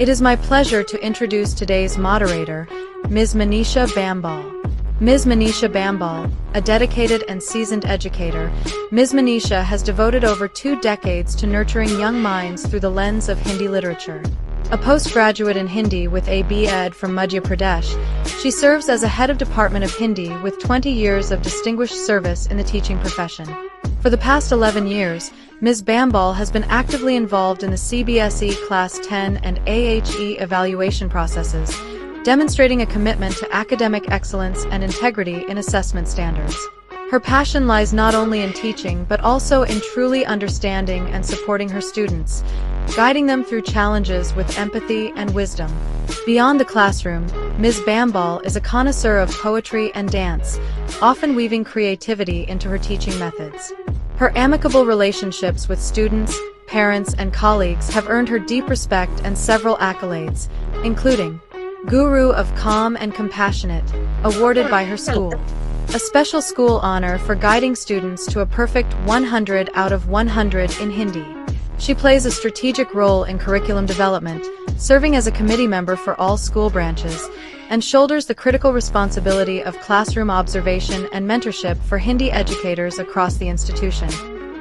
It is my pleasure to introduce today's moderator, Ms. Manisha Bambal. Ms. Manisha Bambal, a dedicated and seasoned educator, Ms. Manisha has devoted over 2 decades to nurturing young minds through the lens of Hindi literature. A postgraduate in Hindi with a B.Ed from Madhya Pradesh, she serves as a head of Department of Hindi with 20 years of distinguished service in the teaching profession. For the past 11 years, Ms. Bambal has been actively involved in the CBSE Class 10 and AHE evaluation processes, demonstrating a commitment to academic excellence and integrity in assessment standards. Her passion lies not only in teaching but also in truly understanding and supporting her students, guiding them through challenges with empathy and wisdom. Beyond the classroom, Ms. Bambal is a connoisseur of poetry and dance, often weaving creativity into her teaching methods. Her amicable relationships with students, parents, and colleagues have earned her deep respect and several accolades, including Guru of Calm and Compassionate, awarded by her school. A special school honor for guiding students to a perfect 100 out of 100 in Hindi. She plays a strategic role in curriculum development, serving as a committee member for all school branches, and shoulders the critical responsibility of classroom observation and mentorship for Hindi educators across the institution.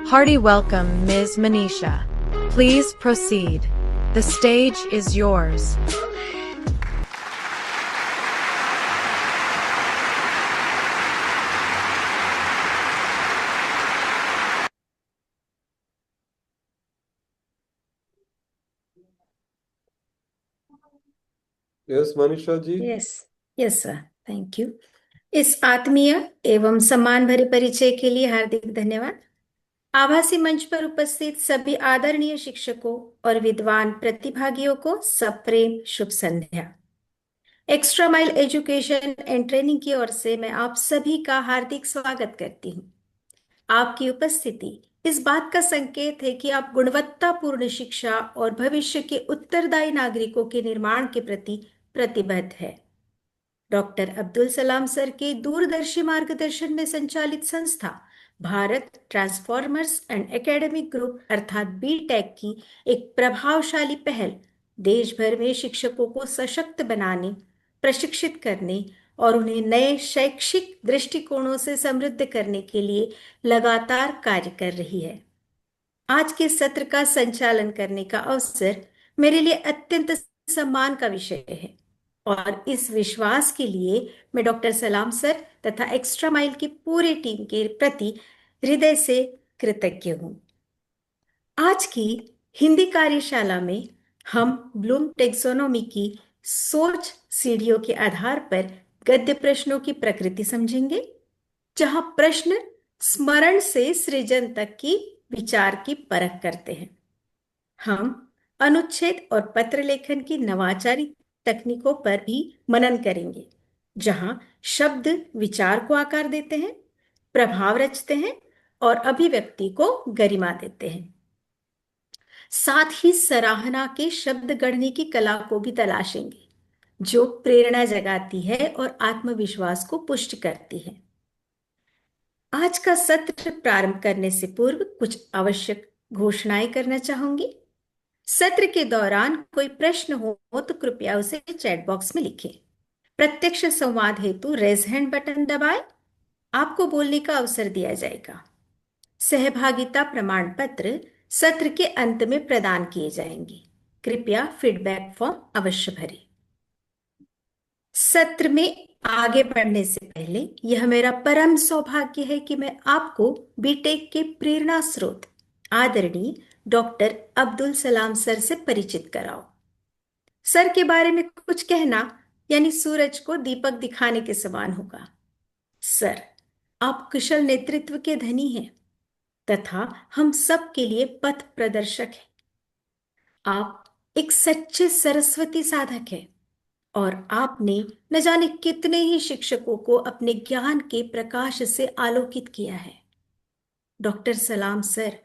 Hearty welcome, Ms. Manisha. Please proceed. The stage is yours. Yes Manisha ji. Yes yes sir, thank you. इस आत्मीय एवं सम्मान भरे परिचय के लिए हार्दिक धन्यवाद। आभासी मंच पर उपस्थित सभी आदरणीय शिक्षकों और विद्वान प्रतिभागियों को सप्रेम शुभ संध्या। Extra mile education and training की ओर से मैं आप सभी का हार्दिक स्वागत करती हूँ। आपकी उपस्थिति इस बात का संकेत है कि आप गुणवत्तापूर्ण शिक्षा और भविष्य के उत्तरदायी नागरिकों के निर्माण के प्रति प्रतिबद्ध है। डॉक्टर अब्दुल सलाम सर के दूरदर्शी मार्गदर्शन में संचालित संस्था Bharat transformers and academic group अर्थात बीटेक की एक प्रभावशाली पहल देश भर में शिक्षकों को सशक्त बनाने, प्रशिक्षित करने और उन्हें नए शैक्षिक दृष्टिकोणों से समृद्ध करने के लिए लगातार कार्य कर रही है। आज के सत्र का संचालन करने का अवसर मेरे लिए अत्यंत सम्मान का विषय है और इस विश्वास के लिए मैं डॉक्टर सलाम सर तथा एक्स्ट्रा माइल की पूरी टीम के प्रति हृदय से कृतज्ञ हूँ। आज की हिंदी कार्यशाला में हम ब्लूम टेक्सोनोमी की सोच सीढ़ियों के आधार पर गद्य प्रश्नों की प्रकृति समझेंगे, जहां प्रश्न स्मरण से सृजन तक की विचार की परख करते हैं। हम अनुच्छेद और पत्र लेखन की नवाचारी तकनीकों पर भी मनन करेंगे, जहां शब्द विचार को आकार देते हैं, प्रभाव रचते हैं और अभिव्यक्ति को गरिमा देते हैं। साथ ही सराहना के शब्द गढ़ने की कला को भी तलाशेंगे, जो प्रेरणा जगाती है और आत्मविश्वास को पुष्ट करती है। आज का सत्र प्रारंभ करने से पूर्व कुछ आवश्यक घोषणाएं करना चाहूंगी। सत्र के दौरान कोई प्रश्न हो तो कृपया उसे चैट बॉक्स में लिखें। प्रत्यक्ष संवाद हेतु रेज हैंड बटन दबाएं, आपको बोलने का अवसर दिया जाएगा। सहभागिता प्रमाण पत्र सत्र के अंत में प्रदान किए जाएंगे। कृपया फीडबैक फॉर्म अवश्य भरें। सत्र में आगे बढ़ने से पहले यह मेरा परम सौभाग्य है कि मैं आपको बीटेक के प्रेरणा स्रोत आदरणीय डॉक्टर अब्दुल सलाम सर से परिचित कराऊं। सर के बारे में कुछ कहना यानी सूरज को दीपक दिखाने के समान होगा। सर, आप कुशल नेतृत्व के धनी हैं तथा हम सब के लिए पथ प्रदर्शक हैं। आप एक सच्चे सरस्वती साधक हैं और आपने न जाने कितने ही शिक्षकों को अपने ज्ञान के प्रकाश से आलोकित किया है। डॉक्टर सलाम सर,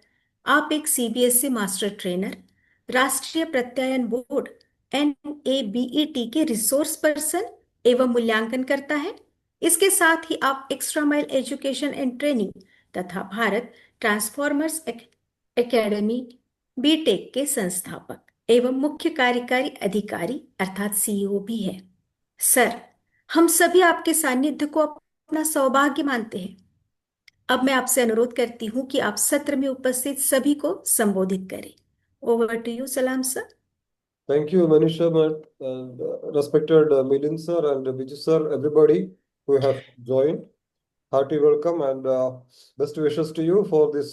आप एक सीबीएसई मास्टर ट्रेनर, राष्ट्रीय प्रत्यायन बोर्ड NABET के रिसोर्स पर्सन एवं मूल्यांकनकर्ता हैं। इसके साथ ही आप extra mile education and training तथा भारत ट्रांसफॉर्मर्स एकेडमी बीटेक के संस्थापक एवं मुख्य कार्यकारी अधिकारी अर्थात सीईओ भी है। सर, हम सभी आपके सानिध्य को अपना सौभाग्य मानते हैं। अब मैं आपसे अनुरोध करती हूँ कि आप सत्र में उपस्थित सभी को संबोधित करें। ओवर टू यू सलाम sir. Thank you, Manisha, and respected Milind sir and Viju sir, everybody who have joined. Hearty welcome and best wishes to you for this,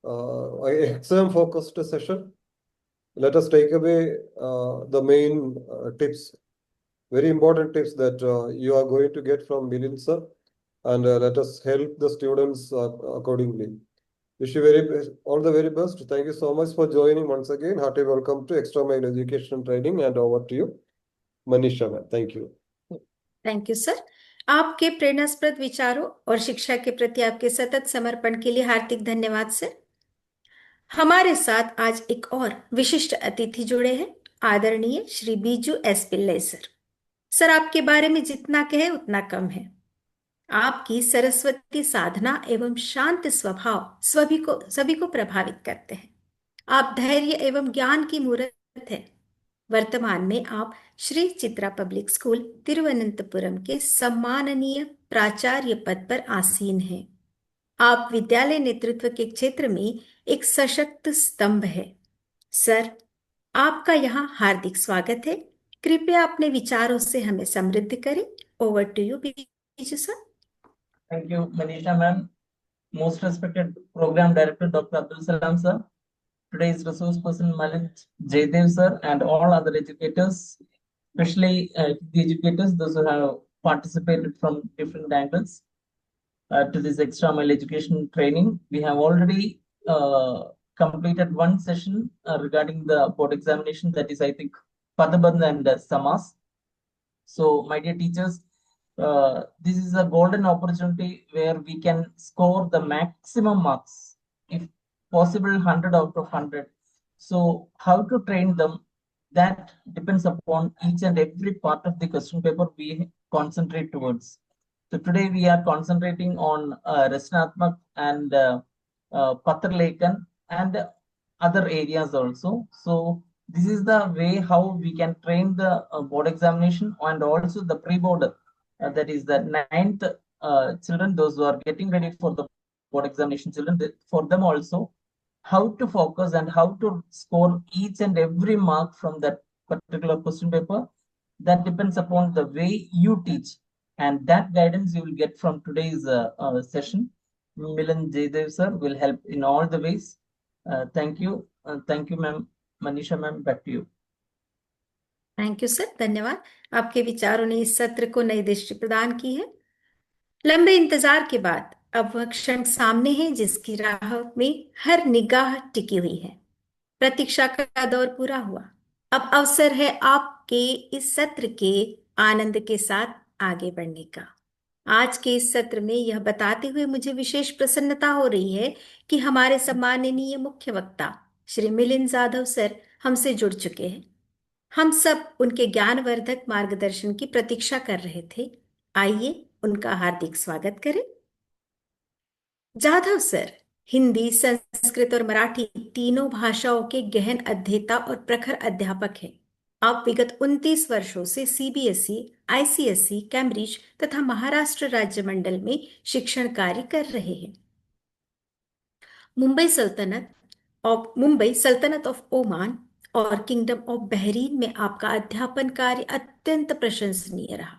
exam-focused session. Let us take away the main tips, very important tips that you are going to get from Milind sir, and let us help the students accordingly. Wish you all the very best. Thank you so much for joining once again. Hearty welcome to Extra Mile Education Training and over to you, Manisha ma'am. Thank you. Thank you sir. आपके प्रेरणास्पद विचारों और शिक्षा के प्रति आपके सतत समर्पण के लिए हार्दिक धन्यवाद सर। हमारे साथ आज एक और विशिष्ट अतिथि जुड़े हैं, आदरणीय Shri Biju S Pillai sir. Sir, आपके बारे में जितना कहे उतना कम है। आपकी सरस्वती साधना एवं शांत स्वभाव सभी को प्रभावित करते हैं। आप धैर्य एवं ज्ञान की मूर्त है। वर्तमान में आप श्री चित्रा पब्लिक स्कूल तिरुवनंतपुरम के सम्माननीय प्राचार्य पद पर आसीन हैं। आप विद्यालय नेतृत्व के क्षेत्र में एक सशक्त स्तंभ है। सर, आपका यहाँ हार्दिक स्वागत है। कृपया अपने विचारों से हमें समृद्ध करें। Over to you Biju sir. Thank you, Manisha ma'am. Most respected Program Director Dr. Abdul Salam sir, today's resource person Malik Jaydev sir, and all other educators, especially the educators, those who have participated from different angles to this extra mile education training. We have already completed one session regarding the board examination, that is, I think, Padabandha and Samas. So, my dear teachers, this is a golden opportunity where we can score the maximum marks, if possible 100 out of 100. So how to train them, that depends upon each and every part of the question paper we concentrate towards. So today we are concentrating on Rasnatmak and Patralekan and other areas also. So this is the way how we can train the board examination and also the pre-board. That is the 9th children, those who are getting ready for the board examination children, for them also, how to focus and how to score each and every mark from that particular question paper. That depends upon the way you teach, and that guidance you will get from today's session. Milan Jaydev sir will help in all the ways. Thank you. Thank you, ma'am. Manisha ma'am, back to you. Thank you sir, धन्यवाद। आपके विचारों ने इस सत्र को नई दृष्टि प्रदान की है। लंबे इंतजार के बाद अब वह क्षण सामने है जिसकी राह में हर निगाह टिकी हुई है। प्रतीक्षा का दौर पूरा हुआ। अब अवसर है आपके इस सत्र के आनंद के साथ आगे बढ़ने का। आज के इस सत्र में यह बताते हुए मुझे विशेष प्रसन्नता हो रही है कि हमारे सम्माननीय मुख्य वक्ता श्री मिलिंद जाधव सर हमसे जुड़ चुके हैं। हम सब उनके ज्ञानवर्धक मार्गदर्शन की प्रतीक्षा कर रहे थे। आइए उनका हार्दिक स्वागत करें। जाधव सर हिंदी, संस्कृत और मराठी तीनों भाषाओं के गहन अध्येता और प्रखर अध्यापक हैं। आप विगत 29 वर्षों से सीबीएसई, आईसीएसई, कैम्ब्रिज तथा महाराष्ट्र राज्य मंडल में शिक्षण कार्य कर रहे हैं। मुंबई सल्तनत ऑफ ओमान और किंगडम ऑफ बहरीन में आपका अध्यापन कार्य अत्यंत प्रशंसनीय रहा।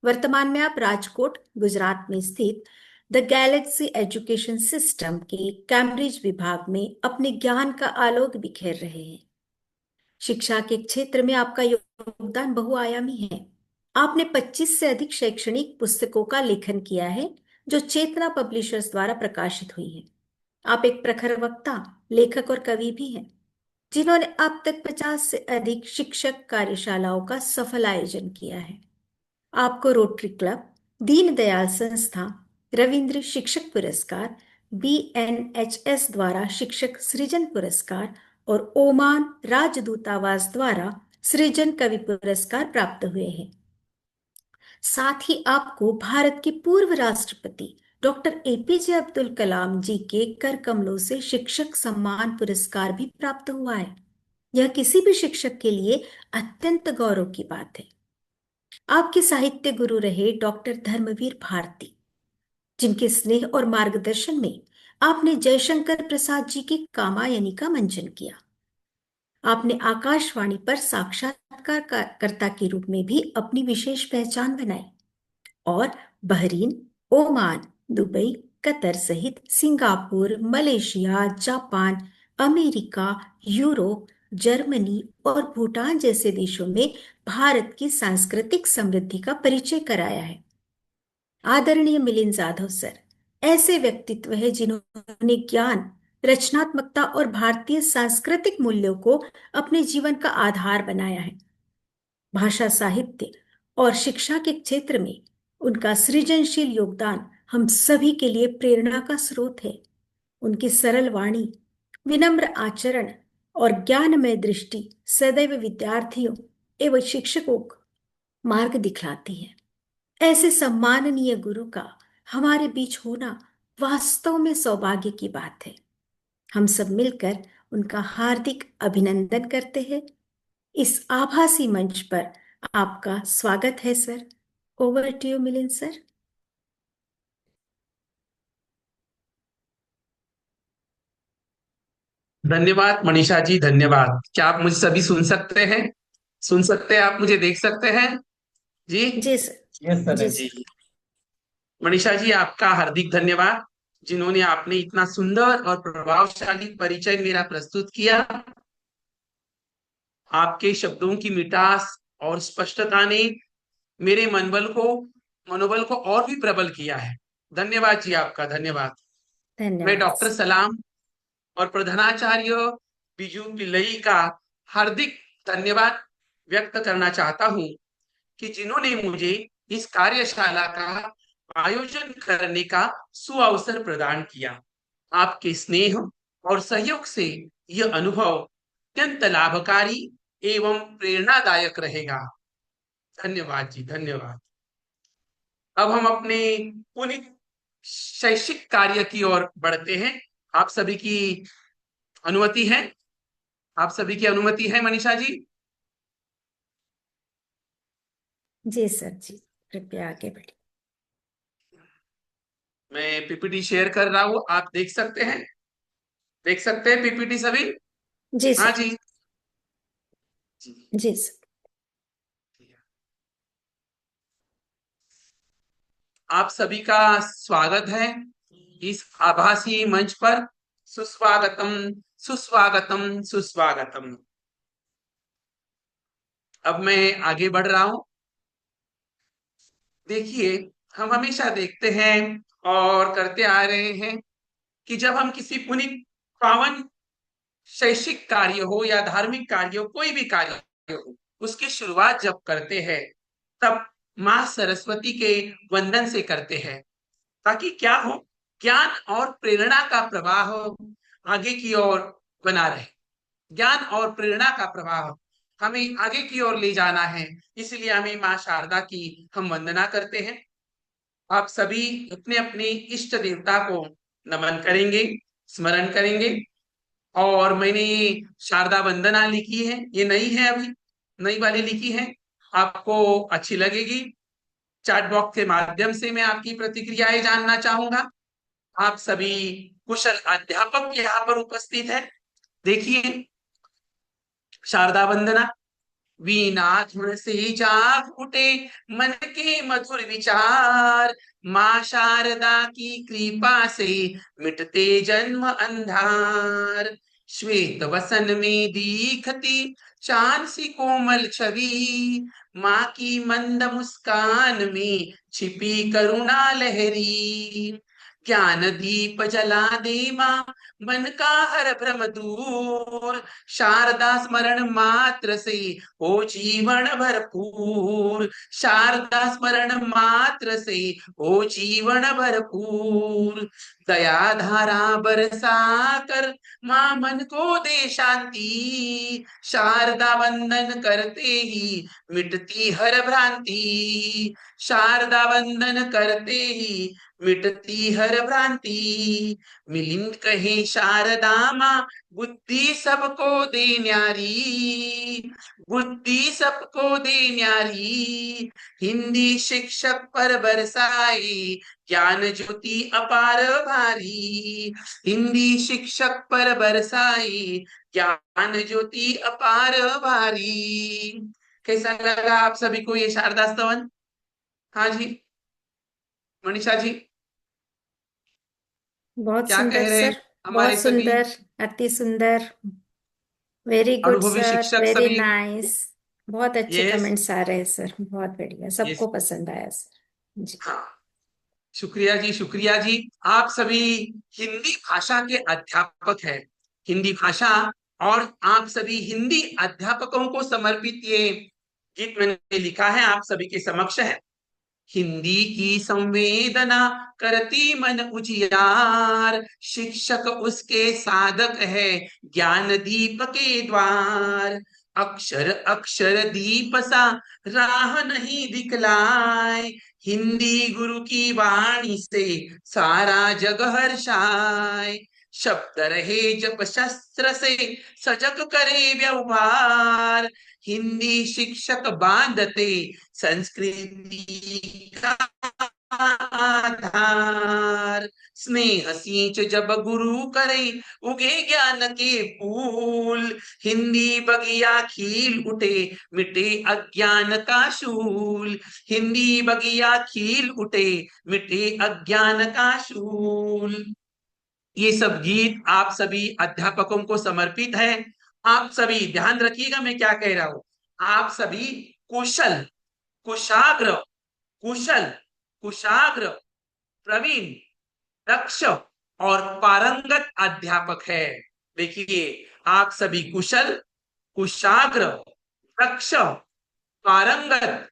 वर्तमान में आप राजकोट, गुजरात में स्थित द गैलेक्सी एजुकेशन सिस्टम के कैम्ब्रिज विभाग में अपने ज्ञान का आलोक बिखेर रहे हैं। शिक्षा के क्षेत्र में आपका योगदान बहुआयामी है। आपने 25 से अधिक शैक्षणिक पुस्तकों का लेखन किया है जो चेतना पब्लिशर्स द्वारा प्रकाशित हुई है। आप एक प्रखर वक्ता, लेखक और कवि भी हैं जिन्होंने अब तक 50 से अधिक शिक्षक कार्यशालाओं का सफल आयोजन किया है। आपको रोटरी क्लब, दीनदयाल संस्था, रविंद्र शिक्षक पुरस्कार, बीएनएचएस द्वारा शिक्षक सृजन पुरस्कार और ओमान राजदूतावास द्वारा सृजन कवि पुरस्कार प्राप्त हुए हैं। साथ ही आपको भारत के पूर्व राष्ट्रपति डॉक्टर एपीजे अब्दुल कलाम जी के कर कमलों से शिक्षक सम्मान पुरस्कार भी प्राप्त हुआ है। यह किसी भी शिक्षक के लिए अत्यंत गौरव की बात है। आपके साहित्य गुरु रहे डॉक्टर धर्मवीर भारती, जिनके स्नेह और मार्गदर्शन में आपने जयशंकर प्रसाद जी की कामायनी का मंचन किया। आपने आकाशवाणी पर साक्षात्कारकर्ता के रूप में भी अपनी विशेष पहचान बनाई और बहरीन, ओमान, दुबई, कतर सहित Singapore, Malaysia, Japan, America, Europe, Germany और भूटान जैसे देशों में भारत की सांस्कृतिक समृद्धि का परिचय कराया है। आदरणीय मिलिंद जाधव सर ऐसे व्यक्तित्व है जिन्होंने ज्ञान, रचनात्मकता और भारतीय सांस्कृतिक मूल्यों को अपने जीवन का आधार बनाया है। भाषा, साहित्य और शिक्षा के क्षेत्र में उनका सृजनशील योगदान हम सभी के लिए प्रेरणा का स्रोत है। उनकी सरल वाणी, विनम्र आचरण और ज्ञानमय दृष्टि सदैव विद्यार्थियों एवं शिक्षकों को मार्ग दिखलाती है। ऐसे सम्माननीय गुरु का हमारे बीच होना वास्तव में सौभाग्य की बात है। हम सब मिलकर उनका हार्दिक अभिनंदन करते हैं। इस आभासी मंच पर आपका स्वागत है sir. Over to you Milind sir. धन्यवाद मनीषा जी, धन्यवाद। क्या आप मुझे सभी सुन सकते हैं? सुन सकते हैं आप मुझे? देख सकते हैं जी? जी सर। Yes, sir. जी जी सर। मनीषा जी, आपका हार्दिक धन्यवाद, जिन्होंने आपने इतना सुंदर और प्रभावशाली परिचय मेरा प्रस्तुत किया। आपके शब्दों की मिठास और स्पष्टता ने मेरे मनोबल को और भी प्रबल किया है। धन्यवाद जी, आपका धन्यवाद। मैं धन्यवाद डॉक्टर सर। सलाम और प्रधानाचार्य बिजू पिल्लई का हार्दिक धन्यवाद व्यक्त करना चाहता हूं कि जिन्होंने मुझे इस कार्यशाला का आयोजन करने का सुअवसर प्रदान किया। आपके स्नेह और सहयोग से यह अनुभव अत्यंत लाभकारी एवं प्रेरणादायक रहेगा। धन्यवाद जी, धन्यवाद। अब हम अपने पुनित शैक्षिक कार्य की ओर बढ़ते हैं। आप सभी की अनुमति है? आप सभी की अनुमति है मनीषा जी? जी सर जी, कृपया आगे बढ़िए। मैं पीपीटी शेयर कर रहा हूं, आप देख सकते हैं? देख सकते हैं पीपीटी सभी? जी हाँ सर। जी। जी सर। आप सभी का स्वागत है इस आभासी मंच पर। सुस्वागतम, सुस्वागतम, सुस्वागतम। अब मैं आगे बढ़ रहा हूं। देखिए, हम हमेशा देखते हैं और करते आ रहे हैं कि जब हम किसी पुनीत पावन शैक्षिक कार्य हो या धार्मिक कार्य हो, कोई भी कार्य हो, उसकी शुरुआत जब करते हैं तब माँ सरस्वती के वंदन से करते हैं, ताकि क्या हो, ज्ञान और प्रेरणा का प्रवाह आगे की ओर बना रहे। ज्ञान और प्रेरणा का प्रवाह हमें आगे की ओर ले जाना है, इसलिए हमें माँ शारदा की हम वंदना करते हैं। आप सभी अपने अपने इष्ट देवता को नमन करेंगे, स्मरण करेंगे। और मैंने शारदा वंदना लिखी है, ये नई है, अभी नई वाली लिखी है, आपको अच्छी लगेगी। चैट बॉक्स के माध्यम से मैं आपकी प्रतिक्रियाएं जानना चाहूंगा। आप सभी कुशल अध्यापक यहाँ पर उपस्थित है। देखिए, शारदा वंदना। वीणा धुन से जाग उठे मन के मधुर विचार, माँ शारदा की कृपा से मिटते जन्म अंधार। श्वेत वसन में दीखती चांद सी कोमल छवि, माँ की मंद मुस्कान में छिपी करुणा लहरी। ज्ञान दीप जला दे माँ मन का हर भ्रम दूर, शारदा स्मरण मात्र से हो जीवन भरपूर। शारदा स्मरण मात्र से हो जीवन भरपूर। दया धारा बरसा कर माँ मन को दे शांति, शारदा वंदन करते ही मिटती हर भ्रांति। शारदा वंदन करते ही मिटती हर भ्रांति। मिलिंद कहे शारदा माँ, बुद्धि सबको दे न्यारी, बुद्धि सबको दे न्यारी। हिंदी शिक्षक पर बरसाई, ज्ञान ज्योति अपार भारी। हिंदी शिक्षक पर बरसाई, ज्ञान ज्योति अपार भारी। कैसा लगा आप सभी को ये शारदा स्तवन? हाँ जी मनीषा जी, बहुत क्या सुंदर कह रहे हैं सर, हमारे बहुत सभी सुंदर, अति सुंदर। वेरी गुड अनुभवी सर, शिक्षक वेरी सभी? नाइस। बहुत अच्छे यस कमेंट्स आ रहे हैं सर, बहुत बढ़िया, यस। सबको पसंद आया सर जी। हाँ, शुक्रिया जी, शुक्रिया जी। आप सभी हिंदी भाषा के अध्यापक हैं। हिंदी भाषा और आप सभी हिंदी अध्यापकों को समर्पित ये गीत मैंने लिखा है, आप सभी के समक्ष है। हिंदी की संवेदना करती मन उजियार, शिक्षक उसके साधक है, ज्ञान दीप के द्वार। अक्षर अक्षर दीप सा राह नहीं दिखलाए, हिंदी गुरु की वाणी से सारा जग हर्षाए। शब्द रहे जब शस्त्र से सजग करे व्यवहार, हिंदी शिक्षक बांधते संस्कृति का आधार। स्नेह सींच जब गुरु करे उगे ज्ञान के फूल, हिंदी बगिया खिल उठे मिटे अज्ञान का शूल। हिंदी बगिया खिल उठे मिटे अज्ञान का शूल। ये सब गीत आप सभी अध्यापकों को समर्पित है। आप सभी ध्यान रखिएगा मैं क्या कह रहा हूं। आप सभी कुशल, कुशाग्र, कुशल, कुशाग्र, प्रवीण, दक्ष और पारंगत अध्यापक है। देखिए, आप सभी कुशल, कुशाग्र, दक्ष, पारंगत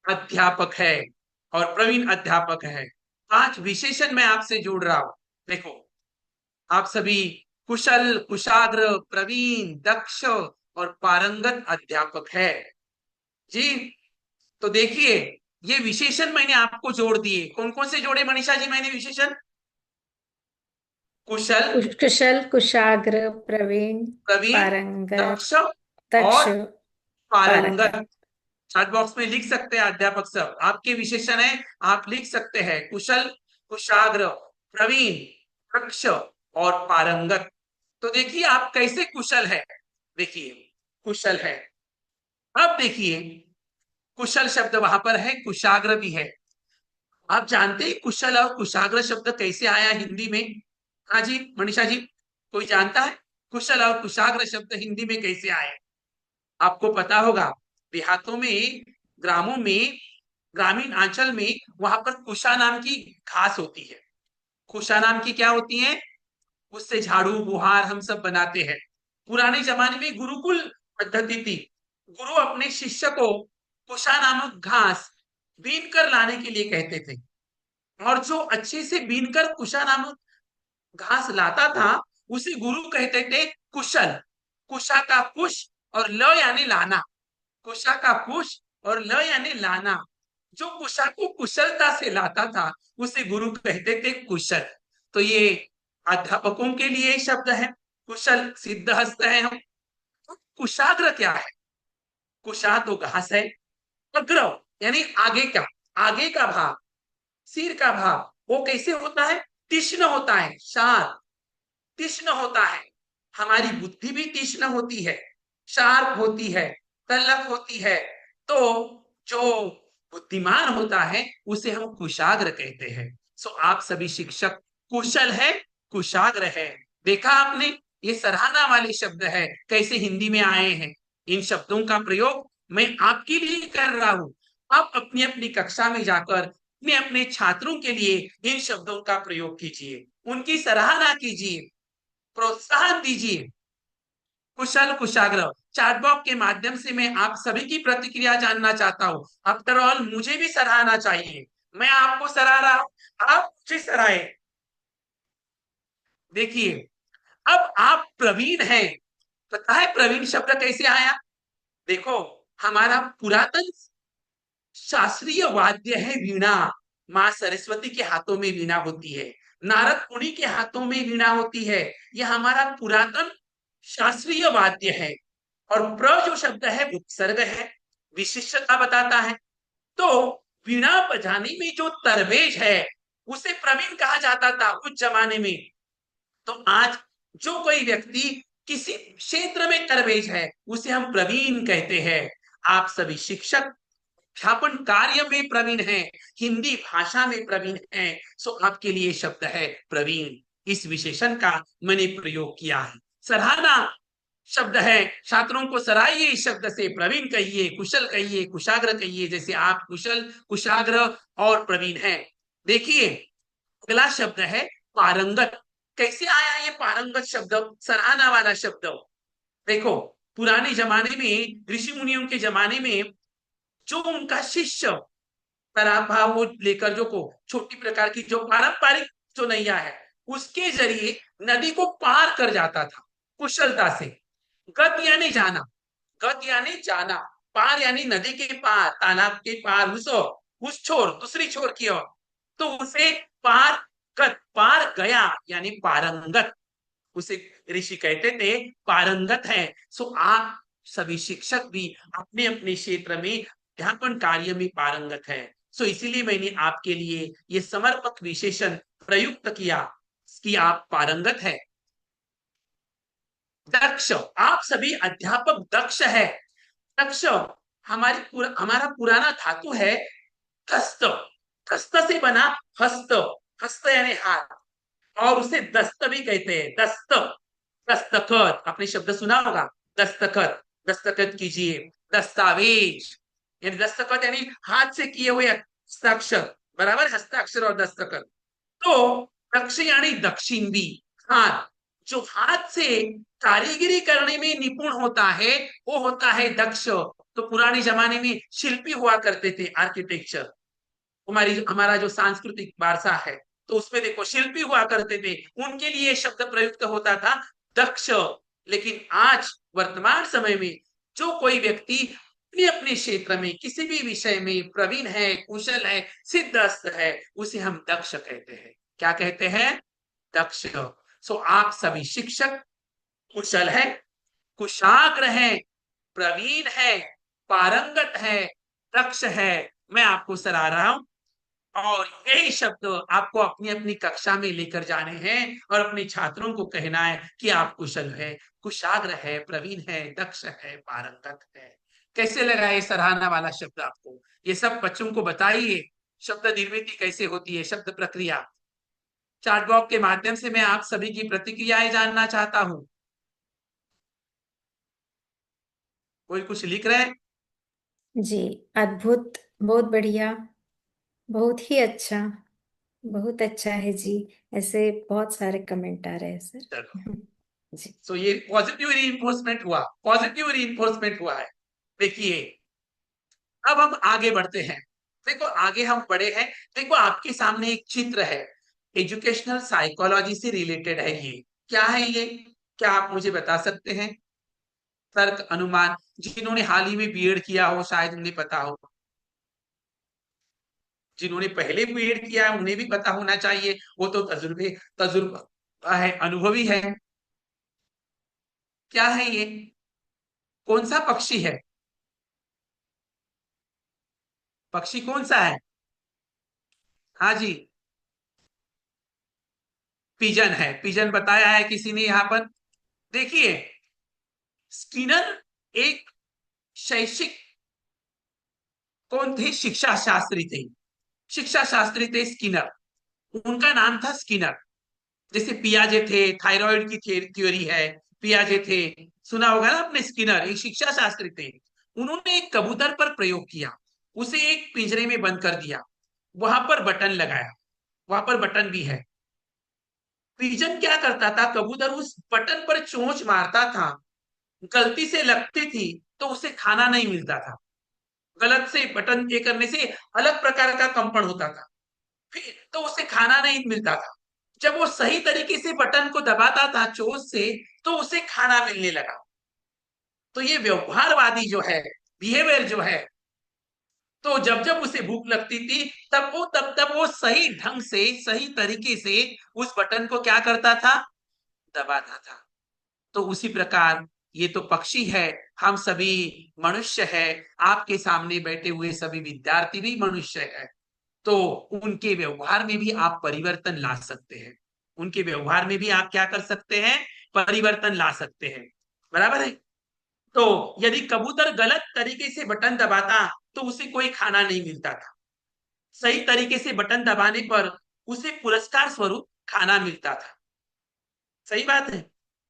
अध्यापक है और प्रवीण अध्यापक है। 5 विशेषण मैं आपसे जोड़ रहा हूं। देखो, आप सभी कुशल, कुशाग्र, प्रवीण, दक्ष और पारंगत अध्यापक है जी। तो देखिए, ये विशेषण मैंने आपको जोड़ दिए। कौन कौन से जोड़े मनीषा जी मैंने विशेषण? कुशल, कुशल, कुशाग्र, प्रवीण, प्रवीण, पारंगत, दक्ष दक्ष, और पारंगत। पारंगत। चैट बॉक्स में लिख सकते हैं अध्यापक सब, आपके विशेषण है, आप लिख सकते हैं कुशल, कुशाग्र, प्रवीण, दक्ष और पारंगत। तो देखिए आप कैसे कुशल है। देखिए, कुशल है। अब देखिए, कुशल शब्द वहां पर है, कुशाग्र भी है। आप जानते हैं कुशल और कुशाग्र शब्द कैसे आया हिंदी में? हाँ जी मनीषा जी, कोई जानता है कुशल और कुशाग्र शब्द हिंदी में कैसे आए? आपको पता होगा, देहातों में, ग्रामों में, ग्रामीण अंचल में वहां पर कुशा नाम की घास होती है। कुशा नाम की क्या होती है? उससे झाड़ू बुहार हम सब बनाते हैं। पुराने जमाने में गुरुकुल पद्धति थी। गुरु अपने शिष्य को कुशा नामक घास बीन कर लाने के लिए कहते थे, और जो अच्छे से बीनकर कुशा नामक घास लाता था उसे गुरु कहते थे कुशल। कुशा का कुश और ल यानी लाना, कुशा का कुश और ल यानी लाना। जो कुशा को कुशलता से लाता था उसे गुरु कहते थे कुशल। तो ये अध्यापकों के लिए शब्द है। कुशल सिद्धहस्त है हम। कुशाग्र क्या है? कुशा तो घास है, अग्र यानी आगे का, आगे का भाग, सिर का भाग, वो कैसे होता है? तीक्ष्ण होता है, शार्प, तीक्ष्ण होता है। हमारी बुद्धि भी तीक्ष्ण होती है, शार्प होती है, तल्लख होती है। तो जो बुद्धिमान होता है उसे हम कुशाग्र कहते हैं। सो आप सभी शिक्षक कुशल है, कुशाग्र है। देखा आपने, ये सराहना वाले शब्द है, कैसे हिंदी में आए हैं। इन शब्दों का प्रयोग मैं आपके लिए कर रहा हूं। आप अपनी अपनी कक्षा में जाकर अपने अपने छात्रों के लिए इन शब्दों का प्रयोग कीजिए, उनकी सराहना कीजिए, प्रोत्साहन दीजिए। कुशल, कुशाग्र। चैट बॉक्स के माध्यम से मैं आप सभी की प्रतिक्रिया जानना चाहता हूं। आफ्टर ऑल मुझे भी सराहना चाहिए। मैं आपको सराह रहा हूं, आप मुझे सराहे। देखिए, अब आप प्रवीण हैं। पता है प्रवीण शब्द कैसे आया? देखो, हमारा पुरातन शास्त्रीय वाद्य है वीणा। माँ सरस्वती के हाथों में वीणा होती है, नारद मुनि के हाथों में वीणा होती है। यह हमारा पुरातन शास्त्रीय वाद्य है। और प्र जो शब्द है उपसर्ग है, विशिष्टता बताता है। तो वीणा बजाने में जो तरबेज है उसे प्रवीण कहा जाता था उस जमाने में। तो आज जो कोई व्यक्ति किसी क्षेत्र में तरबेज है उसे हम प्रवीण कहते हैं। आप सभी शिक्षक अध्यापन कार्य में प्रवीण हैं, हिंदी भाषा में प्रवीण हैं, सो आपके लिए शब्द है प्रवीण। इस विशेषण का मैंने प्रयोग किया है। सराहना शब्द है, छात्रों को सराहिए इस शब्द से, प्रवीण कहिए, कुशल कहिए, कुशाग्र कहिए, जैसे आप कुशल, कुशाग्र और प्रवीण हैं। देखिए अगला शब्द है पारंगत। कैसे आया ये पारंगत शब्द, सराहना वाला शब्द? देखो पुराने जमाने में, ऋषि मुनियों के जमाने में, जो उनका शिष्य पराभाव वो लेकर जो को छोटी प्रकार की जो पारंपरिक जो नैया है उसके जरिए नदी को पार कर जाता था कुशलता से। गत यानी जाना, गत यानी जाना, पार यानी नदी के पार, तालाब के पार, उस छोर, दूसरी छोर की ओर, तो उसे पार गत, पार गया यानी पारंगत, उसे ऋषि कहते थे पारंगत है। सो आप सभी शिक्षक भी अपने अपने क्षेत्र में अध्यापन कार्य में पारंगत है। सो इसीलिए मैंने आपके लिए ये समर्पक विशेषण प्रयुक्त किया कि आप पारंगत है। दक्ष, आप सभी अध्यापक दक्ष है। दक्ष हमारा पुराना धातु है हस्त, हस्त से बना हस्त, हस्त यानी हाथ, और उसे दस्त भी कहते हैं, दस्त, दस्तखत, आपने शब्द सुना होगा, दस्तखत, दस्तखत कीजिए, दस्तावेज यानी दस्तखत यानी हाथ से किए हुए हस्ताक्षर, बराबर, हस्ताक्षर और दस्तखत। तो दक्ष यानी दक्षिण भी, हाथ, जो हाथ से कारीगरी करने में निपुण होता है वो होता है दक्ष। तो पुराने जमाने में शिल्पी हुआ करते थे, आर्किटेक्चर, हमारा जो सांस्कृतिक वारसा है तो उसमें देखो शिल्पी हुआ करते थे, उनके लिए शब्द प्रयुक्त होता था दक्ष। लेकिन आज वर्तमान समय में जो कोई व्यक्ति अपने अपने क्षेत्र में किसी भी विषय में प्रवीण है, कुशल है, सिद्धहस्त है, उसे हम दक्ष कहते हैं। क्या कहते हैं? दक्ष। सो आप सभी शिक्षक कुशल है, कुशाग्र है, प्रवीण है, पारंगत है, दक्ष है। मैं आपको सराह रहा हूं और यही शब्द आपको अपनी अपनी कक्षा में लेकर जाने हैं और अपने छात्रों को कहना है कि आप कुशल है, कुशाग्र है, प्रवीण है, दक्ष है, पारंगत है। कैसे लगा ये सराहना वाला शब्द आपको? ये सब बच्चों को बताइए, शब्द निर्मिति कैसे होती है, शब्द प्रक्रिया। चार्ट बॉक्स के माध्यम से मैं आप सभी की प्रतिक्रियाएं जानना चाहता हूं। कोई कुछ लिख रहे हैं? जी, अद्भुत, बहुत बढ़िया, बहुत ही अच्छा, बहुत अच्छा है जी। ऐसे बहुत सारे कमेंट आ रहे हैं सर। चलो, जी, तो ये पॉजिटिव रीइंफोर्समेंट हुआ, पॉजिटिव रीइंफोर्समेंट हुआ है। देखिए अब हम आगे बढ़ते हैं। देखो आगे हम बढ़े हैं, देखो आपके सामने एक चित्र है, एजुकेशनल साइकोलॉजी से रिलेटेड है। ये क्या है? ये क्या आप मुझे बता सकते हैं? तर्क, अनुमान, जिन्होंने हाल ही में बीएड किया हो शायद उन्हें पता हो, जिन्होंने पहले बीएड किया है उन्हें भी पता होना चाहिए, वो तो तजुर्बा है, अनुभवी है। क्या है ये? कौन सा पक्षी है? पक्षी कौन सा है? हाँ जी, पिजन है, पिजन बताया है किसी ने यहाँ पर। देखिए स्किनर एक शैक्षिक कौन थे? शिक्षा शास्त्री थे, शिक्षा शास्त्री थे स्किनर, उनका नाम था स्किनर। जैसे पियाजे थे, थायराइड की थ्योरी है, पियाजे थे, सुना होगा ना आपने। स्किनर एक शिक्षा शास्त्री थे, उन्होंने एक कबूतर पर प्रयोग किया, उसे एक पिंजरे में बंद कर दिया, वहां पर बटन लगाया, वहां पर बटन भी है। पिजन क्या करता था? कबूतर उस बटन पर चोंच मारता था, गलती से लगती थी तो उसे खाना नहीं मिलता था, गलत से बटन ये करने से अलग प्रकार का कंपन होता था, फिर तो उसे खाना नहीं मिलता था। जब वो सही तरीके से बटन को दबाता था चोंच से तो उसे खाना मिलने लगा। तो ये व्यवहारवादी जो है, बिहेवियर जो है, तो जब जब उसे भूख लगती थी तब वो सही ढंग से, सही तरीके से उस बटन को क्या करता था, दबाता था। तो उसी प्रकार ये तो पक्षी है, हम सभी मनुष्य है, आपके सामने बैठे हुए सभी विद्यार्थी भी मनुष्य है। तो उनके व्यवहार में भी आप परिवर्तन ला सकते हैं, उनके व्यवहार में भी आप क्या कर सकते हैं, परिवर्तन ला सकते हैं, बराबर है। तो यदि कबूतर गलत तरीके से बटन दबाता तो उसे कोई खाना नहीं मिलता था, सही तरीके से बटन दबाने पर उसे पुरस्कार स्वरूप खाना मिलता था। सही बात है।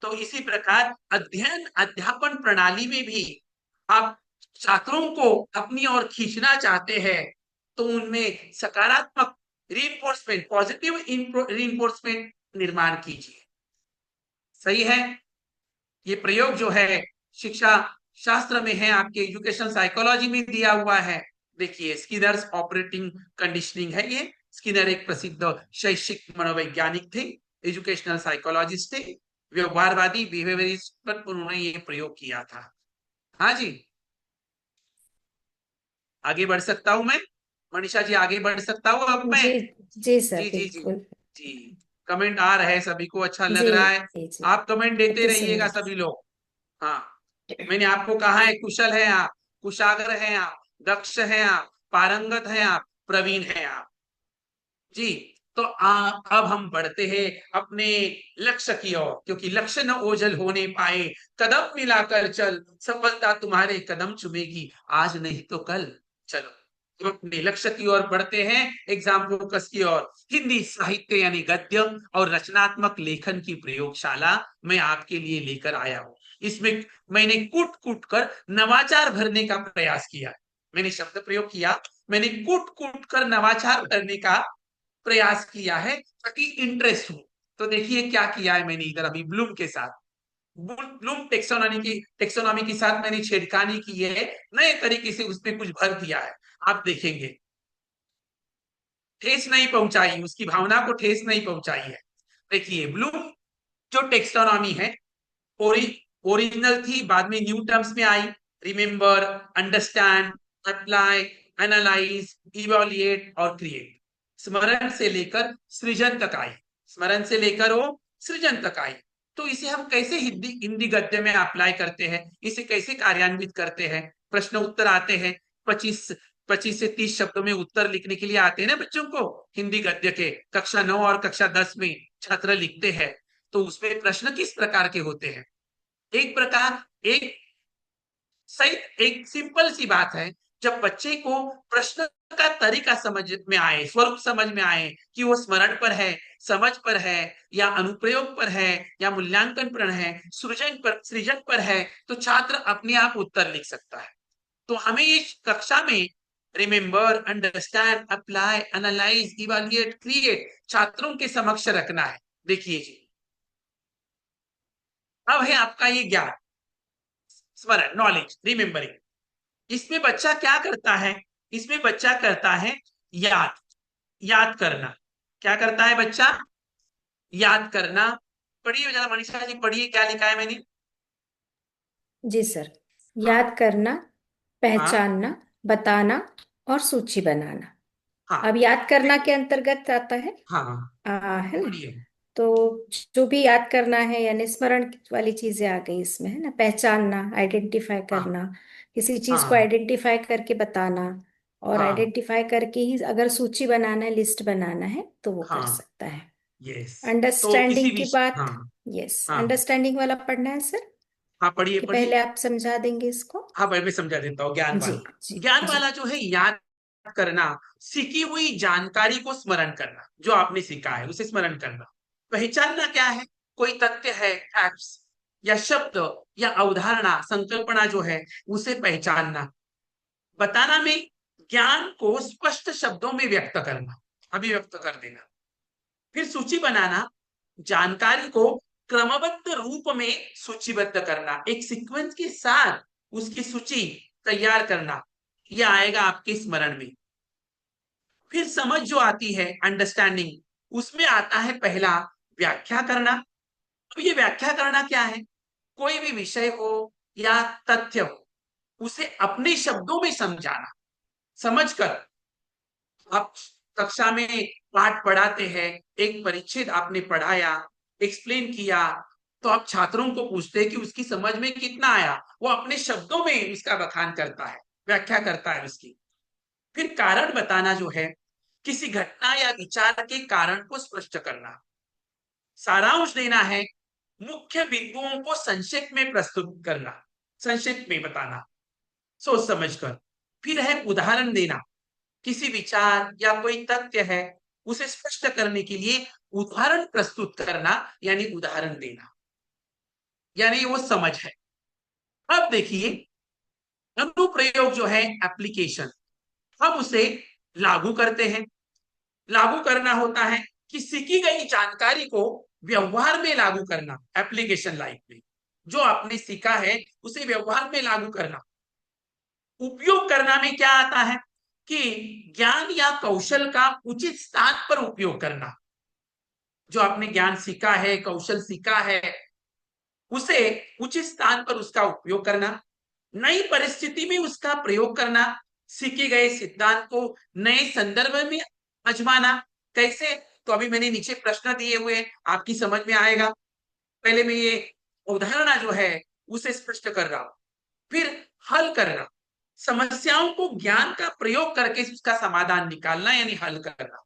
तो इसी प्रकार अध्ययन अध्यापन प्रणाली में भी आप छात्रों को अपनी ओर खींचना चाहते हैं तो उनमें सकारात्मक रीइंफोर्समेंट, पॉजिटिव रीइंफोर्समेंट निर्माण कीजिए। सही है। ये प्रयोग जो है शिक्षा शास्त्र में है, आपके एजुकेशन साइकोलॉजी में दिया हुआ है। देखिए स्किनर्स ऑपरेटिंग कंडीशनिंग है ये। स्किनर एक प्रसिद्ध शैक्षिक मनोवैज्ञानिक थे, एजुकेशनल साइकोलॉजिस्ट थे, व्यवहारवादी बिहेवियरिस्ट पर उन्होंने ये प्रयोग किया था। हाँ जी, आगे बढ़ सकता हूं मैं मनीषा जी, आगे बढ़ सकता हूं अब मैं? जी जी सर, जी जी जी बिल्कुल। जी। कमेंट आ रहा है, सभी को अच्छा लग जी रहा है। जी जी, आप कमेंट देते अति रहिएगा सुंदर। सभी लोग। हाँ, मैंने आपको कहा है कुशल है आप, कुशाग्र हैं आप, दक्ष हैं आप, पारंगत हैं आप, प्रवीण हैं आप। जी। तो अब हम बढ़ते हैं अपने लक्ष्य की ओर, क्योंकि लक्ष्य न ओझल होने पाए, कदम मिलाकर चल, सफलता तुम्हारे कदम चुमेगी, आज नहीं तो कल। चलो हम अपने लक्ष्य की ओर बढ़ते हैं, एग्जाम फोकस की ओर। हिंदी साहित्य यानी गद्य और रचनात्मक लेखन की प्रयोगशाला मैं आपके लिए लेकर आया हूं। इसमें मैंने कूट कूट कर नवाचार भरने का प्रयास किया। मैंने शब्द प्रयोग किया, मैंने कूट कूट कर नवाचार करने का प्रयास किया है ताकि इंटरेस्ट हो। तो देखिए क्या किया है मैंने इधर अभी ब्लूम के साथ, ब्लूम टेक्सोनॉमी के साथ मैंने छेड़खानी की है, नए तरीके से उसमें कुछ भर दिया है। आप देखेंगे ठेस नहीं पहुंचाई, उसकी भावना को ठेस नहीं पहुंचाई है। देखिए ब्लूम जो टेक्सोनॉमी है ओरिजिनल थी, बाद में न्यू टर्म्स में आई। Remember, understand, apply, analyse, evaluate और क्रिएट। स्मरण से लेकर सृजन तक आई, स्मरण से लेकर वो सृजन तक आई। तो इसे हम कैसे हिंदी हिंदी गद्य में अप्लाई करते हैं, इसे कैसे कार्यान्वित करते हैं? प्रश्न उत्तर आते हैं, 25 से 30 शब्दों में उत्तर लिखने के लिए आते हैं ना बच्चों को, हिंदी गद्य के कक्षा 9 और कक्षा 10 में छात्र लिखते हैं। तो उसमें प्रश्न किस प्रकार के होते हैं? एक सही, एक सिंपल सी बात है, जब बच्चे को प्रश्न का तरीका समझ में आए, स्वरूप समझ में आए कि वो स्मरण पर है, समझ पर है, या अनुप्रयोग पर है, या मूल्यांकन पर है, सृजन पर है, तो छात्र अपने आप उत्तर लिख सकता है। तो हमें इस कक्षा में remember, understand, apply, analyse, evaluate, create छात्रों के समक्ष रखना है। देखिए जी, अब है आपका ये ज्ञान, स्मरण, नॉलेज, रिमेंबरिंग। इसमें बच्चा क्या करता है? इसमें बच्चा करता है याद, याद करना। क्या करता है बच्चा? याद करना। पढ़िए जरा मनीषा जी, पढ़िए क्या लिखा है मैंने। जी सर, हाँ याद करना, हाँ पहचानना, बताना और सूची बनाना। हाँ अब याद करना के अंतर्गत आता है, हाँ, है ना? पढ़िए। तो जो भी याद करना है यानी स्मरण वाली चीजें आ गई इसमें, है ना? पहचानना, आइडेंटिफाई हाँ करना, किसी चीज को हाँ आइडेंटिफाई करके बताना, और हाँ आइडेंटिफाई करके ही अगर सूची बनाना है, लिस्ट बनाना है तो वो कर हाँ, सकता है। यस। तो इसी अंडरस्टैंडिंग की विषय, बात, हाँ यस, हाँ अंडरस्टैंडिंग वाला पढ़ना है सर, हाँ, पढ़िए कि पढ़िए। पहले आप समझा देंगे इसको? हाँ भाई, मैं समझा देता हूँ। ज्ञान जी वाला, जी ज्ञान जी। वाला जो है याद करना, सीखी हुई जानकारी को स्मरण करना, जो आपने सीखा है उसे स्मरण करना। पहचानना क्या है? कोई तथ्य है, फैक्ट्स या शब्द या अवधारणा, संकल्पना जो है उसे पहचानना। बताना में ज्ञान को स्पष्ट शब्दों में व्यक्त करना, अभिव्यक्त कर देना। फिर सूची बनाना, जानकारी को क्रमबद्ध रूप में सूचीबद्ध करना, एक सीक्वेंस के साथ उसकी सूची तैयार करना, यह आएगा आपके स्मरण में। फिर समझ जो आती है, अंडरस्टैंडिंग, उसमें आता है पहला व्याख्या करना। अब ये व्याख्या करना क्या है? कोई भी विषय हो या तथ्य हो, उसे अपने शब्दों में समझाना, समझकर आप कक्षा में पाठ पढ़ाते हैं, एक परिच्छेद आपने पढ़ाया, एक्सप्लेन किया, तो आप छात्रों को पूछते हैं कि उसकी समझ में कितना आया। वो अपने शब्दों में उसका बखान करता है, व्याख्या करता है उसकी। फिर कारण बताना जो है, किसी घटना या विचार के कारण को स्पष्ट करना, सारांश देना है, मुख्य बिंदुओं को संक्षेप में प्रस्तुत करना, संक्षेप में बताना सोच समझकर। फिर है उदाहरण देना, किसी विचार या कोई तथ्य है उसे स्पष्ट करने के लिए उदाहरण प्रस्तुत करना, यानी उदाहरण देना, यानी वो समझ है। अब देखिए अनुप्रयोग जो है, एप्लीकेशन, हम उसे लागू करते हैं। लागू करना होता है कि सीखी गई जानकारी को व्यवहार में लागू करना, एप्लीकेशन लाइफ में जो आपने सीखा है उसे व्यवहार में लागू करना। उपयोग करना में क्या आता है कि ज्ञान या कौशल का उचित स्थान पर उपयोग करना। जो आपने ज्ञान सीखा है, कौशल सीखा है, उसे उचित स्थान पर उसका उपयोग करना, नई परिस्थिति में उसका प्रयोग करना, सीखे गए सिद्धांत को नए संदर्भ में आजमाना। कैसे? तो अभी मैंने नीचे प्रश्न दिए हुए हैं, आपकी समझ में आएगा। पहले मैं ये उदाहरण जो है उसे स्पष्ट कर रहा हूं। फिर हल करना, समस्याओं को ज्ञान का प्रयोग करके उसका समाधान निकालना, यानी हल करना।